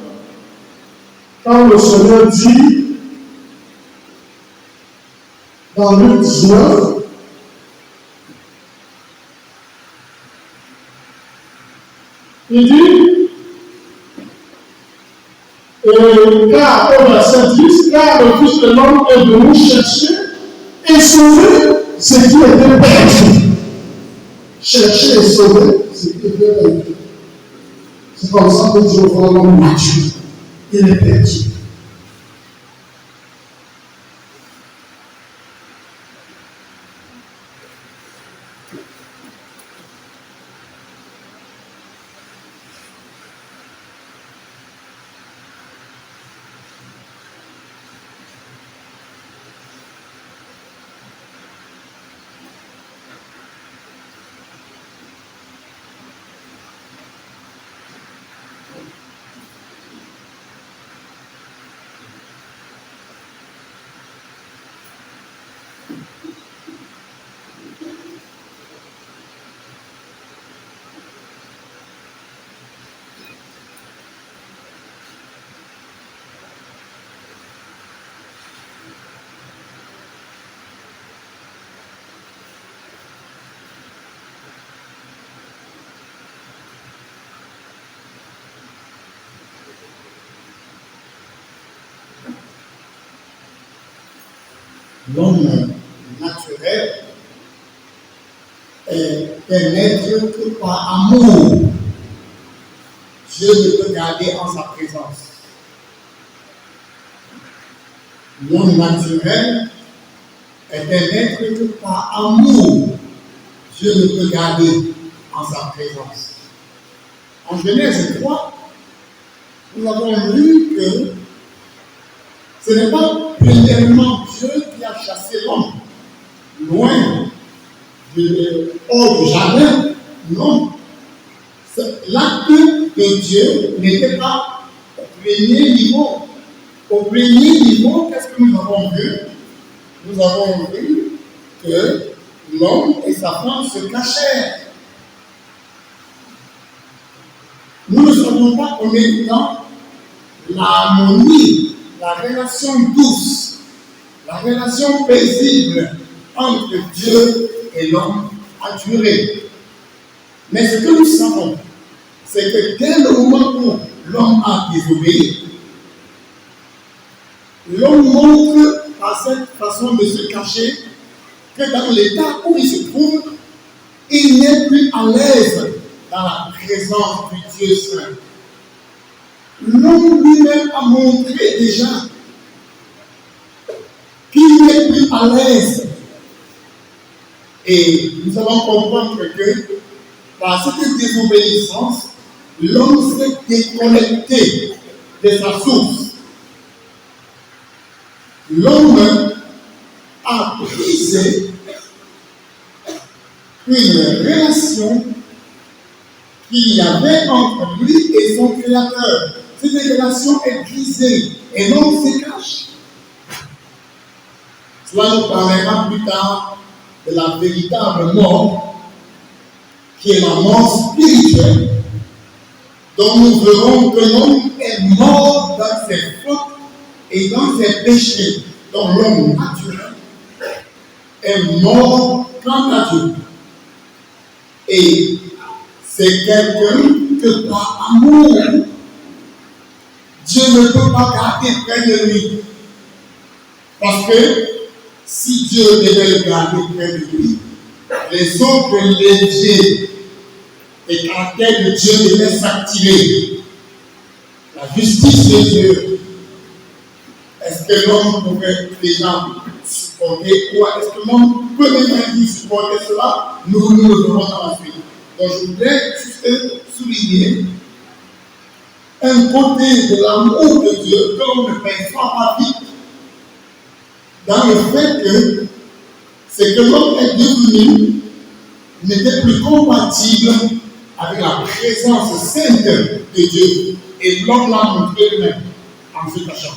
quand le Seigneur dit, dans Luc 19, il dit, car au verset 10, car le Fils de l'homme est venu chercher et sauver ce qui était perdu. Chercher et sauver ce qui était perdu. C'est comme ça que Dieu voit l'homme mature. Il est perdu. L'homme naturel est un être que par amour, Dieu ne peut garder en sa présence. L'homme naturel est un être que par amour, Dieu ne peut garder en sa présence. En Genèse 3, nous avons lu que ce n'est pas premièrement Dieu qui a chassé l'homme loin hors du jardin. Non. L'acte de Dieu n'était pas au premier niveau. Au premier niveau, qu'est-ce que nous avons vu? Nous avons vu que l'homme et sa femme se cachèrent. Nous ne savons pas combien de temps l'harmonie, la relation douce, la relation paisible entre Dieu et l'homme a duré. Mais ce que nous savons, c'est que dès le moment où l'homme a désobéi, l'homme montre par cette façon de se cacher que dans l'état où il se trouve, il n'est plus à l'aise dans la présence du Dieu Saint. L'homme lui-même a montré déjà qu'il n'est plus à l'aise. Et nous allons comprendre que par cette désobéissance, l'homme s'est déconnecté de sa source. L'homme a brisé une relation qu'il y avait entre lui et son Créateur. Cette relation est brisée et l'homme se cache. Cela nous parlera plus tard de la véritable mort, qui est la mort spirituelle, dont nous verrons que l'homme est mort dans ses fautes et dans ses péchés, dont l'homme naturel est mort quant à Dieu. Et c'est quelqu'un que par amour, Dieu ne peut pas garder près de lui. Parce que si Dieu devait le garder près de lui, les autres leviers et caractères de Dieu devaient s'activer. La justice de Dieu. Est-ce que l'homme pouvait déjà supporter ou est-ce que l'homme peut même supporter cela? Nous le verrons dans la suite. Donc je voudrais juste souligner un côté de l'amour de Dieu que l'on ne perçoit pas vite, dans le fait que c'est que l'homme est devenu n'était plus compatible avec la présence sainte de Dieu. Et l'homme l'a montré lui-même en se cachant.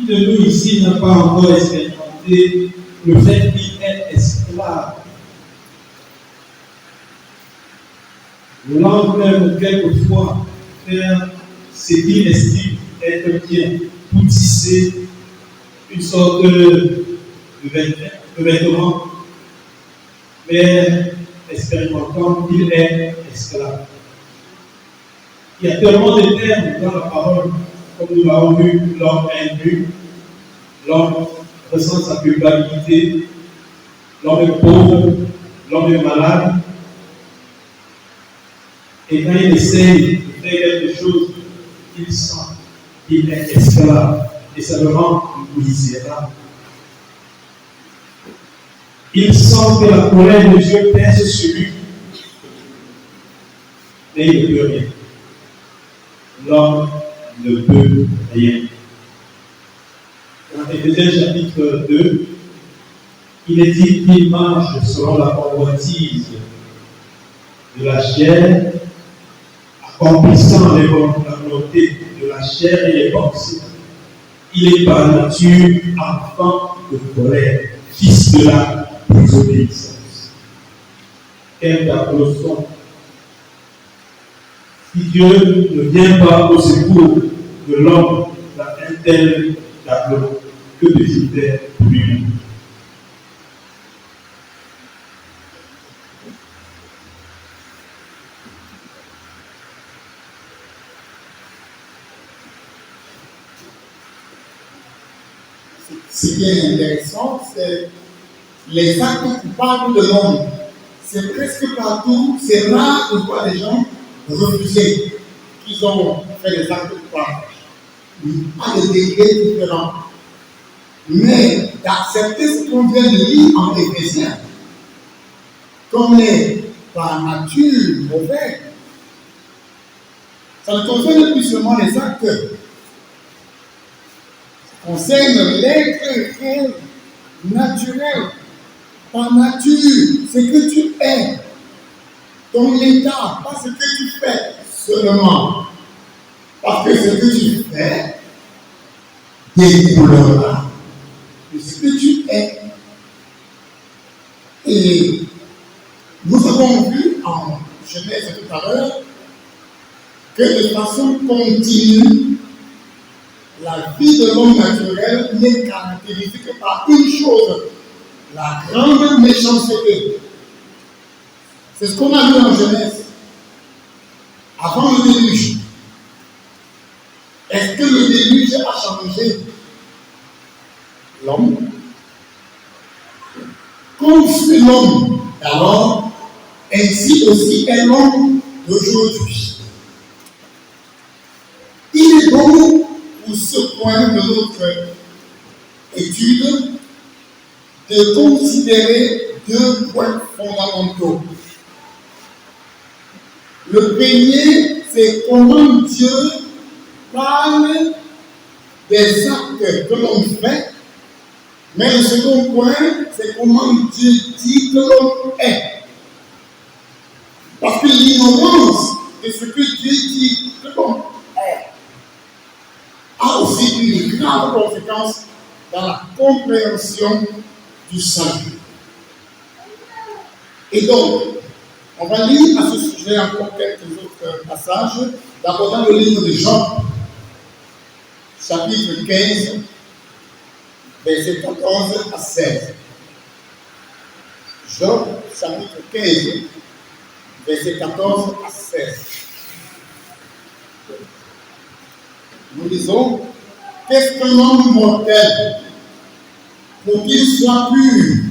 de nous ici n'a pas encore expérimenté le fait qu'il est esclave? L'homme aime quelquefois faire ce qu'il estime être bien pour tisser une sorte de vêtement, mais expérimentant qu'il est esclave. Il y a tellement de termes dans la parole, comme nous l'avons vu, l'homme est nu, l'homme ressent sa culpabilité, l'homme est pauvre, l'homme est malade. Et quand il essaye de faire quelque chose, il sent qu'il est esclave et ça le rend misérable. Il sent que la colère de Dieu pèse sur lui, mais il ne peut rien. L'homme ne peut rien. Dans Éphésiens chapitre 2, il est dit qu'il marche selon la convoitise de la chair, accomplissant les volontés de la chair et les pensées. Il est par nature enfant de colère, fils de la désobéissance. Quel tableau son! Si Dieu ne vient pas au secours de l'homme dans un tel tableau, que peut-il faire pour lui-même? Ce qui est intéressant, c'est les actes coupables de l'homme. C'est presque partout, c'est rare de voir des gens refuser qu'ils ont fait des actes coupables, à des degrés différents. Mais d'accepter ce qu'on vient de lire en Éphésiens, qu'on est par nature mauvais, ça ne concerne plus seulement les actes. Concerne l'être naturel, par nature, ce que tu es, ton état, pas ce que tu fais seulement. Parce que ce que tu fais découlera de ce que tu es. Et nous avons vu en Genèse tout à l'heure que de façon continue, la vie de l'homme naturel n'est caractérisée que par une chose, la grande méchanceté. C'est ce qu'on a vu en Genèse, avant le déluge. Est-ce que le déluge a changé l'homme? Comme c'est l'homme, alors, ainsi aussi est l'homme d'aujourd'hui. Il est bon pour ce point de notre étude de considérer deux points fondamentaux. Le premier, c'est comment Dieu parle des actes que l'on fait, mais le second point, c'est comment Dieu dit que l'on est. Parce que l'ignorance de ce que Dieu dit que l'on est a aussi une grave conséquence dans la compréhension du salut. Et donc, on va lire à ce sujet encore quelques autres passages. D'abord dans le livre de Jean, chapitre 15, versets 14 à 16. Jean, chapitre 15, versets 14 à 16. Nous lisons, qu'est-ce qu'un homme mortel pour qu'il soit pur?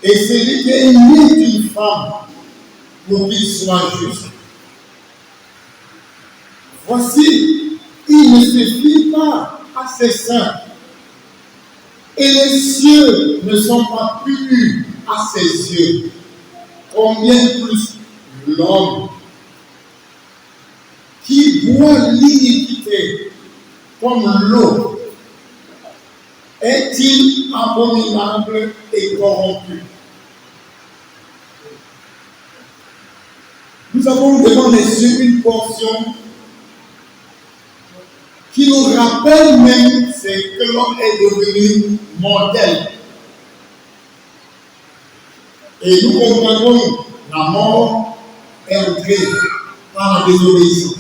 Et celui qui est né d'une femme pour qu'il soit juste. Voici, il ne se fie pas à ses saints, et les cieux ne sont pas purs à ses yeux. Combien plus l'homme qui boit l'iniquité comme l'eau est-il abominable et corrompu? Nous avons devant les yeux une portion qui nous rappelle même c'est que l'homme est devenu mortel. Et nous comprenons la mort est entrée par la désobéissance.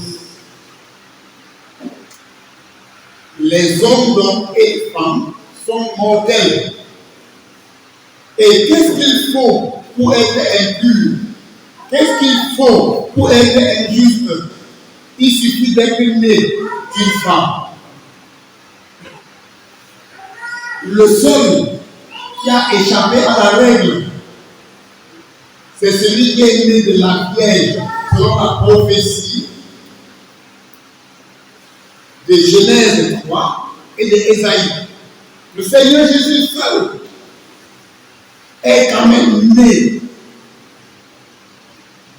Les hommes donc, et femmes sont mortels. Et qu'est-ce qu'il faut pour être impur? Qu'est-ce qu'il faut pour être injuste? Il suffit d'être né d'une femme. Le seul qui a échappé à la règle, c'est celui qui est né de la Vierge, selon la prophétie de Genèse 3 et de Ésaïe. Le Seigneur Jésus seul est quand même né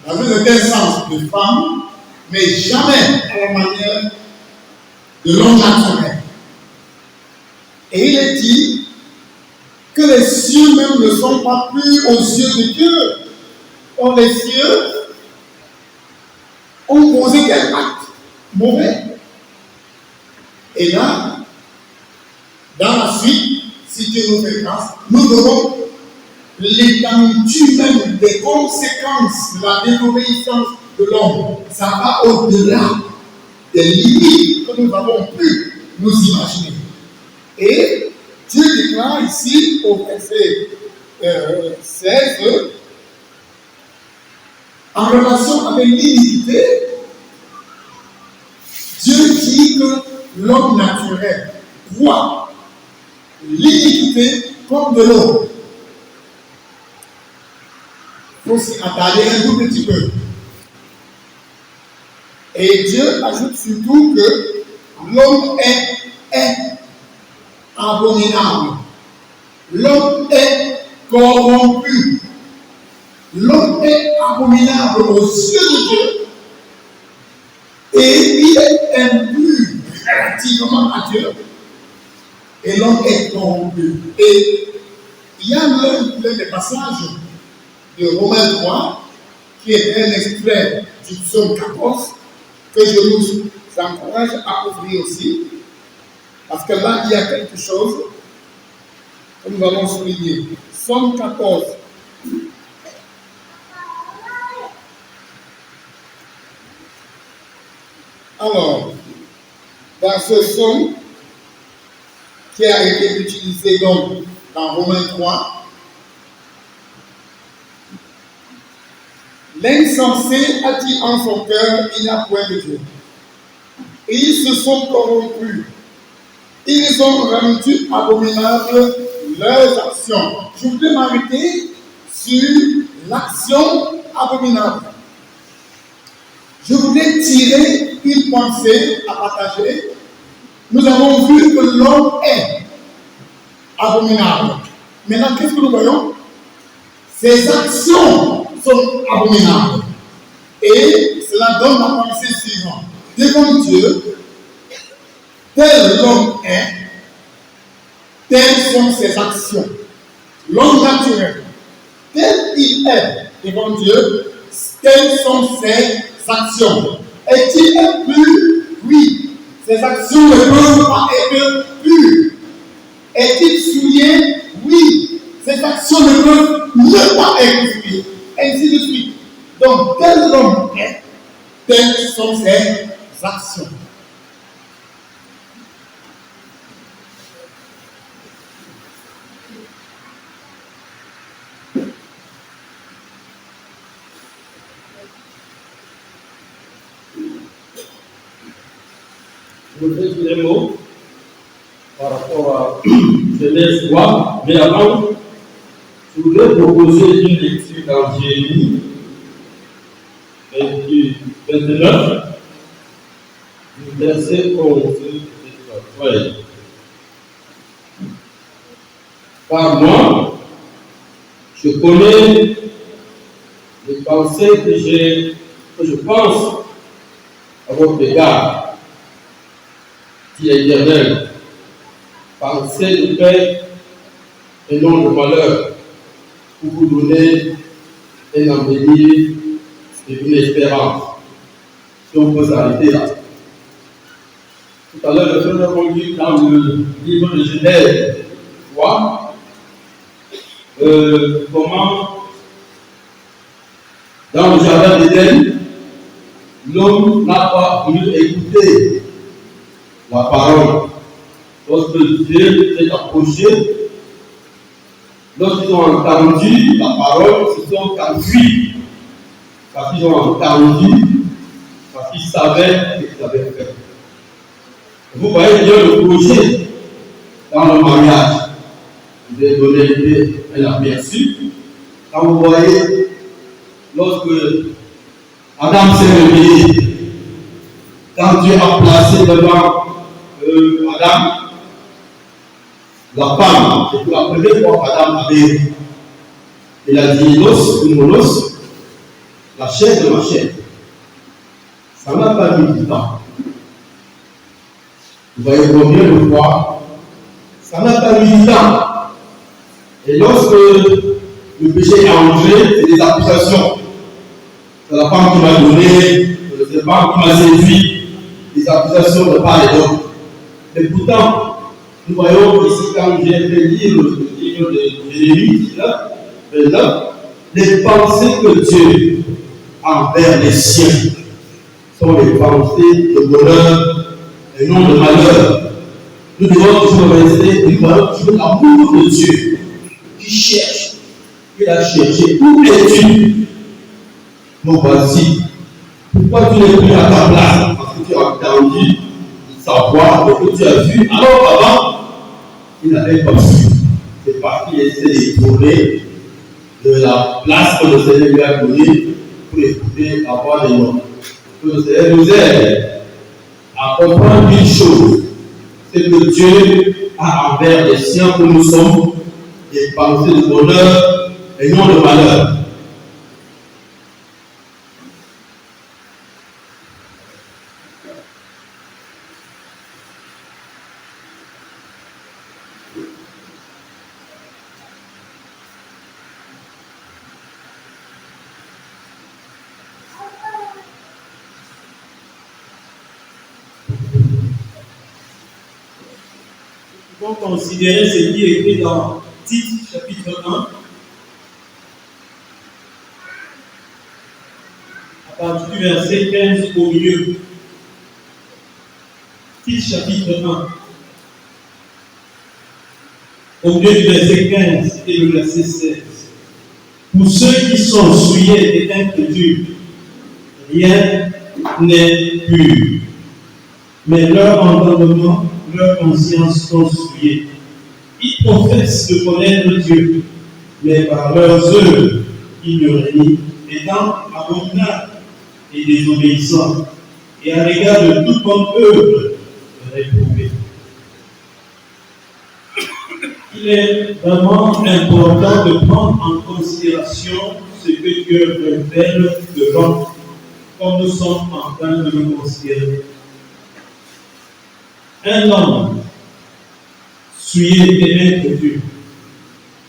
dans un certain sens de femme, mais jamais à la manière de l'homme naturel. Et il est dit que les cieux même ne sont pas purs aux yeux de Dieu. Or, les cieux ont posé quel acte mauvais. Et là, dans la suite, si Dieu nous fait grâce, nous verrons l'étendue même des conséquences de la désobéissance de l'homme. Ça va au-delà des limites que nous avons pu nous imaginer. Et Dieu déclare ici au verset 16, en relation avec l'iniquité, Dieu dit que l'homme naturel voit l'iniquité comme de l'eau. Il faut s'y attarder un tout petit peu. Et Dieu ajoute surtout que l'homme est abominable. L'homme est corrompu. L'homme est abominable aux yeux de Dieu. Et il est impur relativement à Dieu. Et l'homme est corrompu. Et il y a l'un des passages de Romains 3 qui est un extrait du psaume 14 que je vous encourage à ouvrir aussi. Parce que là, il y a quelque chose que nous allons souligner. Psaume 14. Alors, dans ce psaume qui a été utilisé donc dans Romains 3, l'insensé a dit en son cœur, il n'y a point de Dieu. Et ils se sont corrompus. Ils ont rendu abominables leurs actions. Je voudrais m'arrêter sur l'action abominable. Je voudrais tirer une pensée à partager. Nous avons vu que l'homme est abominable. Maintenant, qu'est-ce que nous voyons? Ses actions sont abominables. Et cela donne la pensée suivante. Devant Dieu, tel l'homme est, telles sont ses actions. L'homme naturel, tel il est devant Dieu, telles sont ses actions. Est-il impur? Oui. Ses actions ne peuvent pas être pures. Est-il souillé? Oui. Ses actions ne peuvent ne pas être souillées. Ainsi de suite. Donc, tel l'homme est, telles sont ses actions. Je voudrais dire un mot par rapport à Genèse 3, mais avant, je voudrais proposer une lecture dans Jérémie 29, du verset 11 et 13. Car moi, je connais les pensées que je pense à votre égard, dit l'Éternel, pensez de paix et non de malheur, pour vous donner un avenir et une espérance. Si on peut s'arrêter là. Tout à l'heure, le frère a dit dans le livre de Genèse 3, comment dans le jardin d'Éden, l'homme n'a pas voulu écouter la parole. Lorsque Dieu s'est approché, lorsqu'ils ont entendu la parole, ils se sont enfuis. Parce qu'ils ont entendu, parce qu'ils savaient ce qu'ils avaient fait. Vous voyez bien le projet dans le mariage. Je vais donner un aperçu. Quand vous voyez, lorsque Adam s'est réveillé, quand Dieu a placé devant Adam la femme, c'est pour la première fois qu'Adam avait, il a dit l'os, mon os, la chair de ma chair. Ça n'a pas mis du temps. Vous voyez combien de fois, ça n'a pas mis du temps. Et lorsque le péché est entré, c'est des accusations. C'est la femme qui m'a donné, c'est la femme qui m'a séduit, des accusations de part et d'autre. Mais pourtant, nous voyons ici, quand j'ai fait lire le livre de Jérémie, les pensées que Dieu a envers les siens sont les pensées de bonheur et non de malheur. Nous devons toujours rester, nous voyons toujours l'amour de Dieu qui cherche, qui a cherché. Où es-tu, mon voici? Pourquoi tu n'es plus à ta place? Parce que tu as entendu sa voix et que tu as vu. Alors avant, il n'avait pas su. C'est parce qu'il essaie de trouver de la place que le Seigneur lui a donnée pour écouter la voix des hommes. Que le Seigneur nous aide à comprendre une chose, c'est que Dieu a envers les siens que nous sommes des pensées de bonheur et non de malheur. Pour considérer ce qui est écrit dans Tite chapitre 1, à partir du verset 15 au milieu. Tite chapitre 1, au milieu du verset 15 et le verset 16. Pour ceux qui sont souillés et incrédules, rien n'est pur, mais leur entendement, leur conscience sont souillées. Ils professent de connaître Dieu, mais par leurs œuvres, ils le renient, étant abominables et désobéissants, et à l'égard de toute bonne œuvre, réprouvés. Il est vraiment important de prendre en considération ce que Dieu révèle de l'homme, comme nous sommes en train de le considérer. Un homme souillé et incrédule,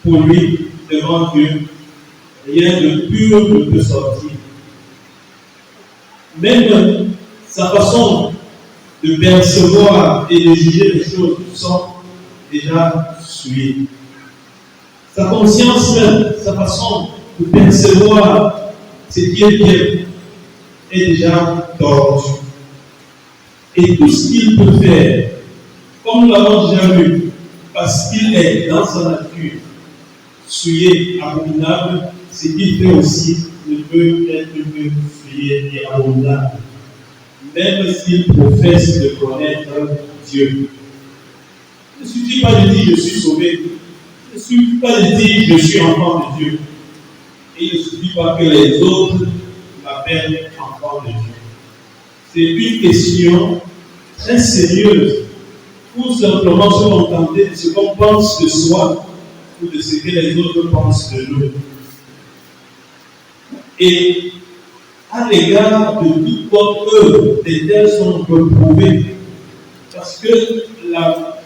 pour lui, devant Dieu, rien de pur ne peut sortir. Même sa façon de percevoir et de juger les choses sont déjà souillées. Sa conscience même, sa façon de percevoir ce qui est bien est déjà tordue. Et tout ce qu'il peut faire, comme nous l'avons déjà vu, parce qu'il est dans sa nature souillé, abominable, ce qu'il fait aussi ne peut être que souillé et abominable, même s'il professe de connaître Dieu. Il ne suffit pas de dire je suis sauvé, il ne suffit pas de dire je suis enfant de Dieu, et il ne suffit pas que les autres m'appellent enfant de Dieu. C'est une question très sérieuse pour simplement se contenter de ce qu'on pense de soi ou de ce que les autres pensent de nous. Et à l'égard de toute bonne œuvre, des telles sont reprouvées parce que la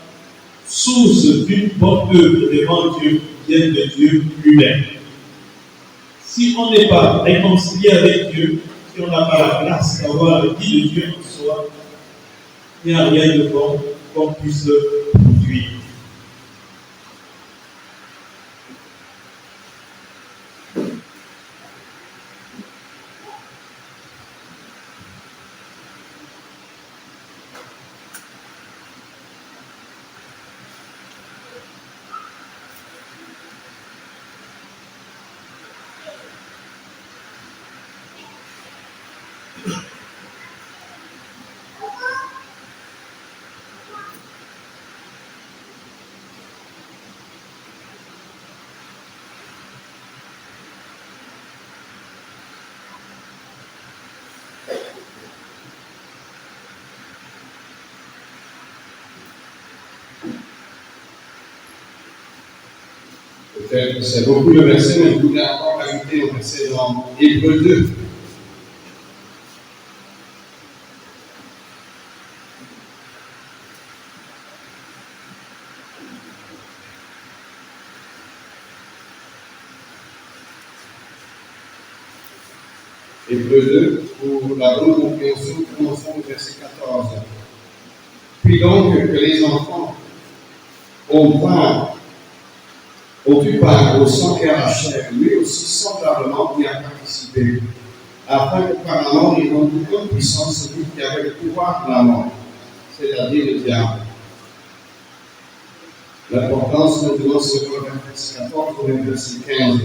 source d'une bonne œuvre devant Dieu vient de Dieu lui-même. Si on n'est pas réconcilié avec Dieu, si on n'a pas la grâce d'avoir le dit de Dieu en soi, il n'y a rien de bon qu'on puisse produire. Peut-être que c'est beaucoup le verset, mais je voudrais encore ajouter au verset dans Hébreux 2. Hébreux 2, pour la bonne compréhension, commençons au verset 14. Puis donc que les enfants ont eu part au sang et à la chair, lui aussi semblablement y a participé, afin que par la mort il rende toute puissance celui qui avait le pouvoir de la mort, c'est-à-dire le diable. L'importance maintenant c'est le verset 14 ou le verset 15.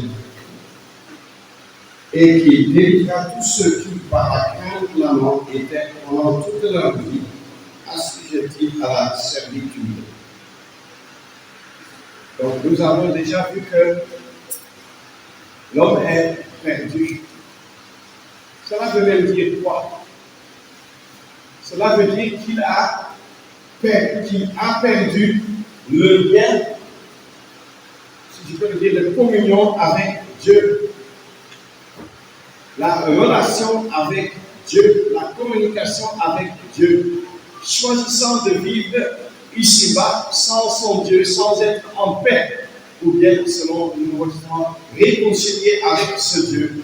Et qu'il délivra tous ceux qui, par la crainte de la mort, étaient pendant toute leur vie assujettis à la servitude. Donc, nous avons déjà vu que l'homme est perdu. Cela veut même dire quoi? Cela veut dire qu'il a perdu le lien, si je peux le dire, de communion avec Dieu. La relation avec Dieu, la communication avec Dieu, choisissant de vivre ici-bas sans son Dieu, sans être en paix, ou bien selon le Nouveau Testament, réconcilié avec ce Dieu.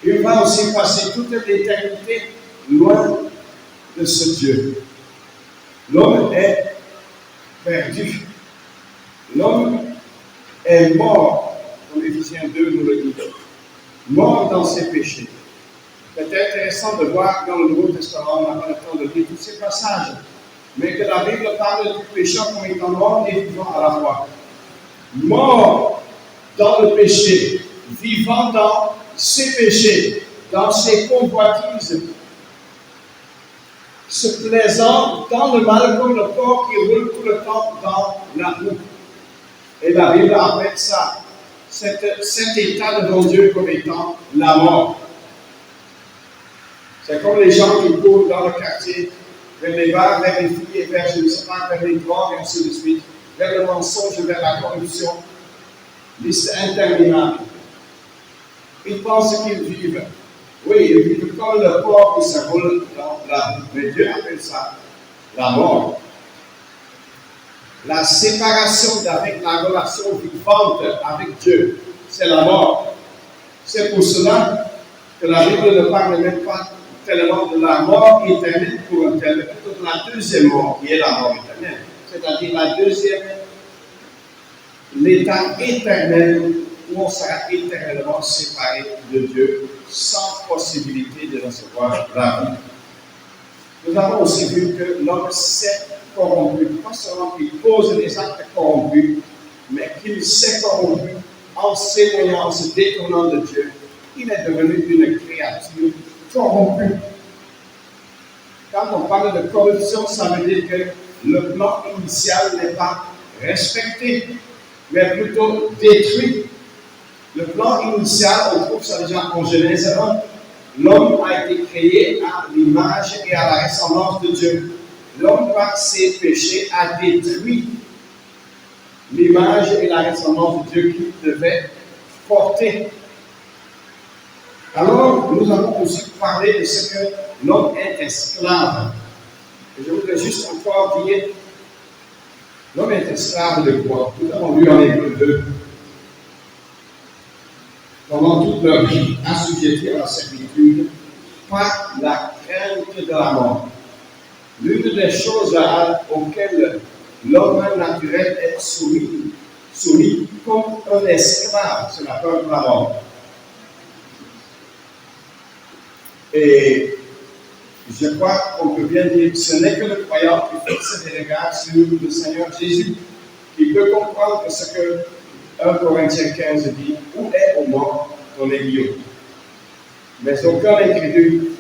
Il va aussi passer toute l'éternité loin de ce Dieu. L'homme est perdu. L'homme est mort, comme Éphésiens 2 nous le dit. Mort dans ses péchés. C'est intéressant de voir dans le Nouveau Testament, on n'a pas le temps de lire tous ces passages, mais que la Bible parle du pécheur comme étant mort et vivant à la fois. Mort dans le péché, vivant dans ses péchés, dans ses convoitises, se plaisant dans le mal comme le corps qui roule tout le temps dans la roue. Et la Bible appelle ça, cet état devant Dieu comme étant la mort. C'est comme les gens qui courent dans le quartier, vers les bars, vers les filles et vers, je ne sais pas, vers les drogues et ainsi de suite, vers le mensonge, vers la corruption. Liste interminable. Ils pensent qu'ils vivent. Oui, ils vivent comme le corps qui se roule dans la roue. Mais Dieu appelle ça la mort. La séparation avec la relation vivante avec Dieu, c'est la mort. C'est pour cela que la Bible ne parle même pas tellement de la mort éternelle pour un tel, mais plutôt de la deuxième mort, qui est la mort éternelle. C'est-à-dire la deuxième, l'état éternel où on sera éternellement séparé de Dieu, sans possibilité de recevoir la vie. Nous avons aussi vu que l'homme s'est corrompu, pas seulement qu'il pose des actes corrompus, mais qu'il s'est corrompu en s'éloignant, en se détournant de Dieu. Il est devenu une créature corrompue. Quand on parle de corruption, ça veut dire que le plan initial n'est pas respecté, mais plutôt détruit. Le plan initial, on trouve ça déjà en Genèse 1. L'homme a été créé à l'image et à la ressemblance de Dieu. L'homme, par ses péchés, a détruit l'image et la ressemblance de Dieu qu'il devait porter. Alors, nous avons aussi parlé de ce que l'homme est esclave. Et je voudrais juste encore dire, l'homme est esclave de quoi? Nous avons lu en Hébreux 2. Pendant toute leur vie, assujettis à la servitude par la crainte de la mort. L'une des choses auxquelles l'homme naturel est soumis comme un esclave, c'est la peur de la mort. Et je crois qu'on peut bien dire que ce n'est que le croyant qui fixe des regards sur le Seigneur Jésus, qui peut comprendre que ce que 1 Corinthiens 15 dit, où est au mort ton aiguillon? Mais aucun incrédule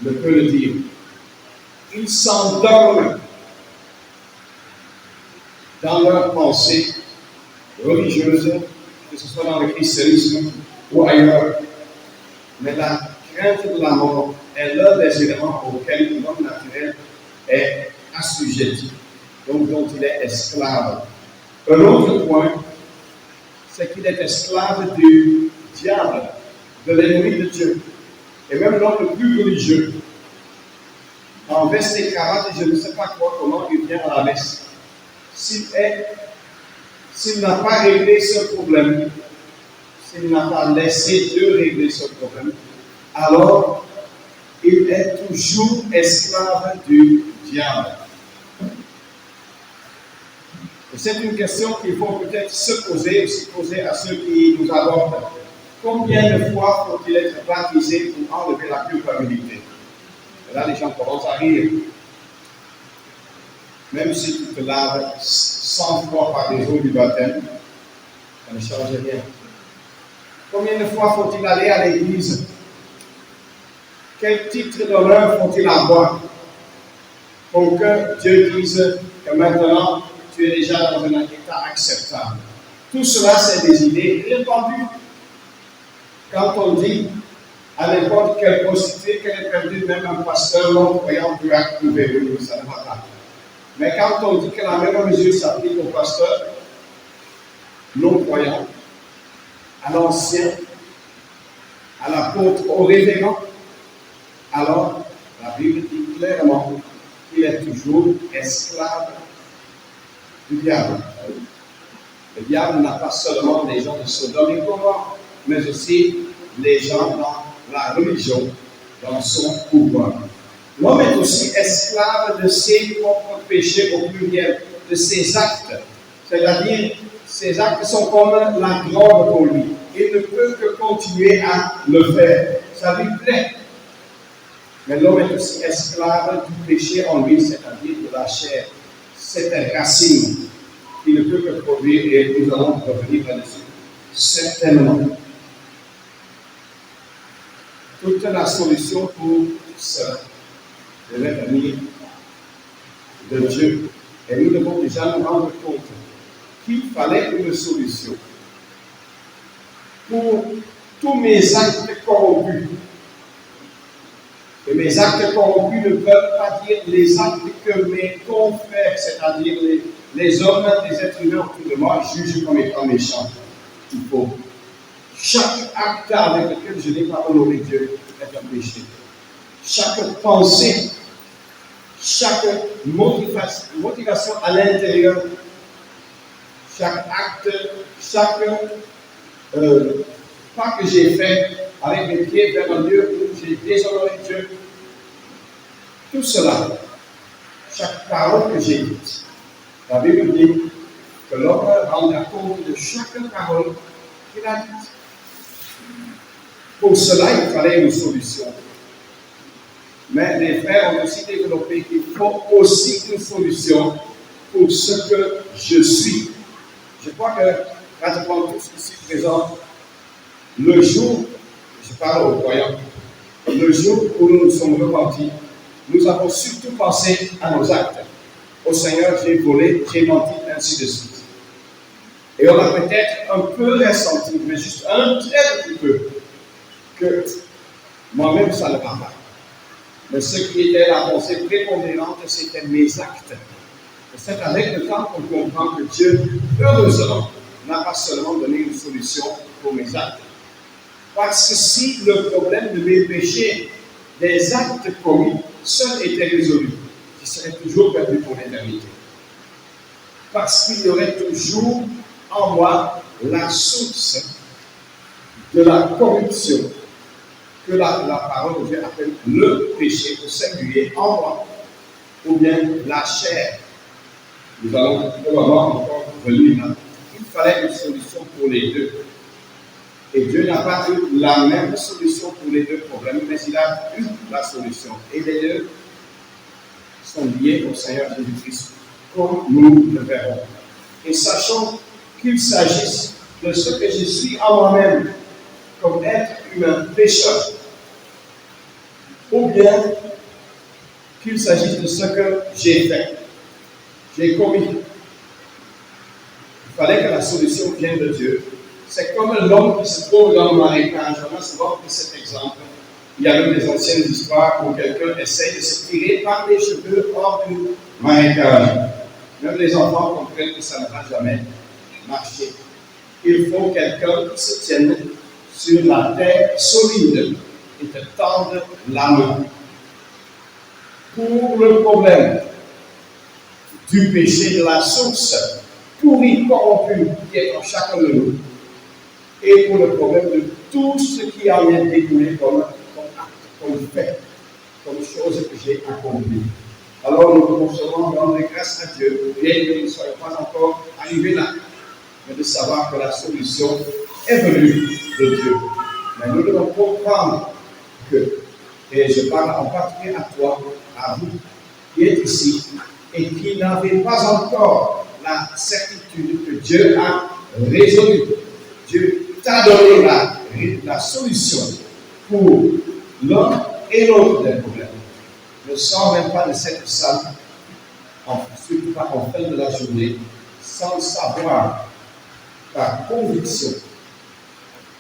ne peut le dire. Ils s'endorment dans leur pensée religieuse, que ce soit dans le christianisme ou ailleurs. Mais la crainte de la mort est l'un des éléments auxquels l'homme naturel est assujetti, donc dont il est esclave. Un autre point, c'est qu'il est esclave du diable, de l'ennemi de Dieu. Et même l'homme le plus religieux, en veste et cravate et je ne sais pas quoi, comment il vient à la messe. S'il n'a pas réglé ce problème, s'il n'a pas laissé Dieu régler ce problème, alors il est toujours esclave du diable. Et c'est une question qu'il faut peut-être se poser, aussi poser à ceux qui nous abordent. Combien de fois faut-il être baptisé pour enlever la culpabilité? Et là, les gens commencent à rire. Même si tu te laves 100 fois par les eaux du baptême, ça ne change rien. Combien de fois faut-il aller à l'église? Quel titre d'honneur faut-il avoir pour que Dieu dise que maintenant tu es déjà dans un état acceptable? Tout cela, c'est des idées répandues. Quand on dit à n'importe quelle prostituée qu'elle est perdue, même un pasteur non-croyant peut approuver, oui, ça ne va pas. Mais quand on dit que la même mesure s'applique au pasteur non-croyant, à l'ancien, à l'apôtre, au révérend, alors la Bible dit clairement qu'il est toujours esclave du diable. Le diable n'a pas seulement les gens de Sodome et Gomorrhe, mais aussi les gens dans la religion, dans son pouvoir. L'homme est aussi esclave de ses propres péchés au pluriel, de ses actes. C'est-à-dire, ses actes sont comme la drogue pour lui. Il ne peut que continuer à le faire. Ça lui plaît. Mais l'homme est aussi esclave du péché en lui, c'est-à-dire de la chair. C'est une racine qui ne peut que produire, et nous allons revenir là-dessus, certainement. Toute la solution pour cela devait venir de Dieu. Et nous devons déjà nous rendre compte qu'il fallait une solution pour tous mes actes corrompus. Et mes actes corrompus ne veulent pas dire les actes que mes confrères, c'est-à-dire les hommes, les êtres humains autour de moi, jugent comme étant méchants. Il faut. Chaque acte avec lequel je n'ai pas honoré Dieu est un péché. Chaque pensée, chaque motivation à l'intérieur, chaque acte, chaque pas que j'ai fait avec mes pieds vers un lieu où j'ai déshonoré Dieu, tout cela, chaque parole que j'ai dite, la Bible dit que l'homme rendra compte de chaque parole qu'il a dite. Pour cela, il fallait une solution. Mais les frères ont aussi développé qu'il faut aussi une solution pour ce que je suis. Je crois que, pratiquement tous ici présents, le jour, je parle aux croyants, le jour où nous nous sommes repentis, nous avons surtout pensé à nos actes. Au Seigneur, j'ai volé, j'ai menti, ainsi de suite. Et on a peut-être un peu ressenti, mais juste un très petit peu, que moi-même, ça ne va pas. Mais ce qui était la pensée prépondérante, c'était mes actes. Et c'est avec le temps qu'on comprend que Dieu, heureusement, n'a pas seulement donné une solution pour mes actes. Parce que si le problème de mes péchés, des actes commis, seul était résolu, je serais toujours perdu pour l'éternité. Parce qu'il y aurait toujours en moi la source de la corruption que la parole de Dieu appelle le péché au singulier en moi. ou bien la chair. Nous allons probablement encore revenir là. Il fallait une solution pour les deux. Et Dieu n'a pas eu la même solution pour les deux problèmes, mais il a eu la solution. Et les deux sont liés au Seigneur Jésus-Christ, comme nous le verrons. Et sachons qu'il s'agisse de ce que je suis en moi-même, comme être humain pécheur, ou bien qu'il s'agisse de ce que j'ai fait, j'ai commis. Il fallait que la solution vienne de Dieu. C'est comme l'homme qui se trouve dans le marécage. On a souvent pris cet exemple. Il y a eu des anciennes histoires où quelqu'un essaye de se tirer par les cheveux hors du marécage. Même les enfants comprennent que ça ne va jamais marcher. Il faut quelqu'un qui se tienne sur la terre solide et te tende la main. Pour le problème du péché, de la source pourrie, corrompue qui est en chacun de nous, et pour le problème de tout ce qui en est découlé comme acte, comme fait, comme chose que j'ai accomplie. Alors nous pouvons seulement rendre grâce à Dieu, bien que nous ne soyons pas encore arrivés là, mais de savoir que la solution est venue de Dieu. Mais nous devons comprendre que, et je parle en particulier à toi, à vous qui êtes ici, et qui n'avez pas encore la certitude que Dieu a résolu. Dieu t'a donné la solution pour l'un et l'autre des problèmes. Ne sors même pas de cette salle, surtout pas en fin de la journée, sans savoir par conviction.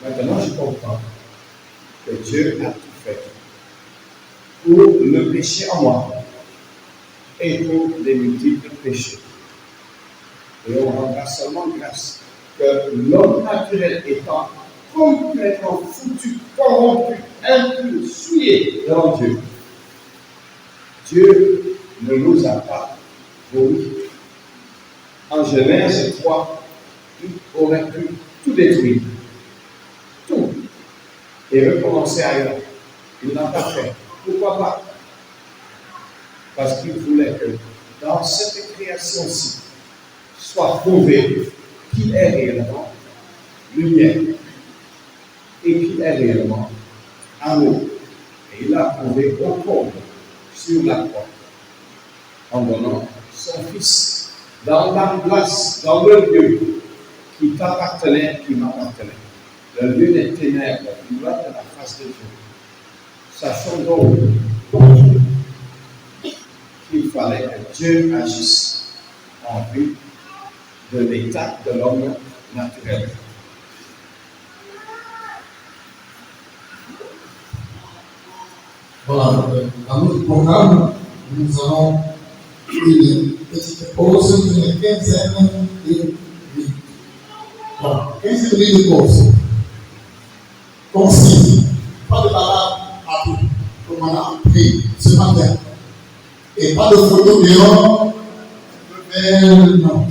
Maintenant, je comprends que Dieu a tout fait pour le péché en moi et pour les multiples péchés. Et on rendra seulement grâce que l'homme naturel étant complètement foutu, corrompu, impur, souillé devant Dieu, Dieu ne nous a pas voulu. En Genèse 3, il aurait pu tout détruire, tout, et recommencer ailleurs. Il n'a pas fait. Pourquoi pas? Parce qu'il voulait que dans cette création-ci soit prouvé qu'il est réellement lumière et qu'il est réellement amour. Et il l'a prouvé au comble sur la croix en donnant son Fils dans la place, dans le lieu qui t'appartenait, qui m'appartenait. Le lieu des ténèbres, loin de la face de Dieu. Sachons donc qu'il fallait que Dieu agisse en vue de l'état de l'homme naturel. Voilà, dans notre programme, nous allons une petite pause d'une quinzaine de minutes. Voilà, 15 minutes de pause. Concise, pas de balade à tout, comme on a appris ce matin. Et pas de photo dehors, non.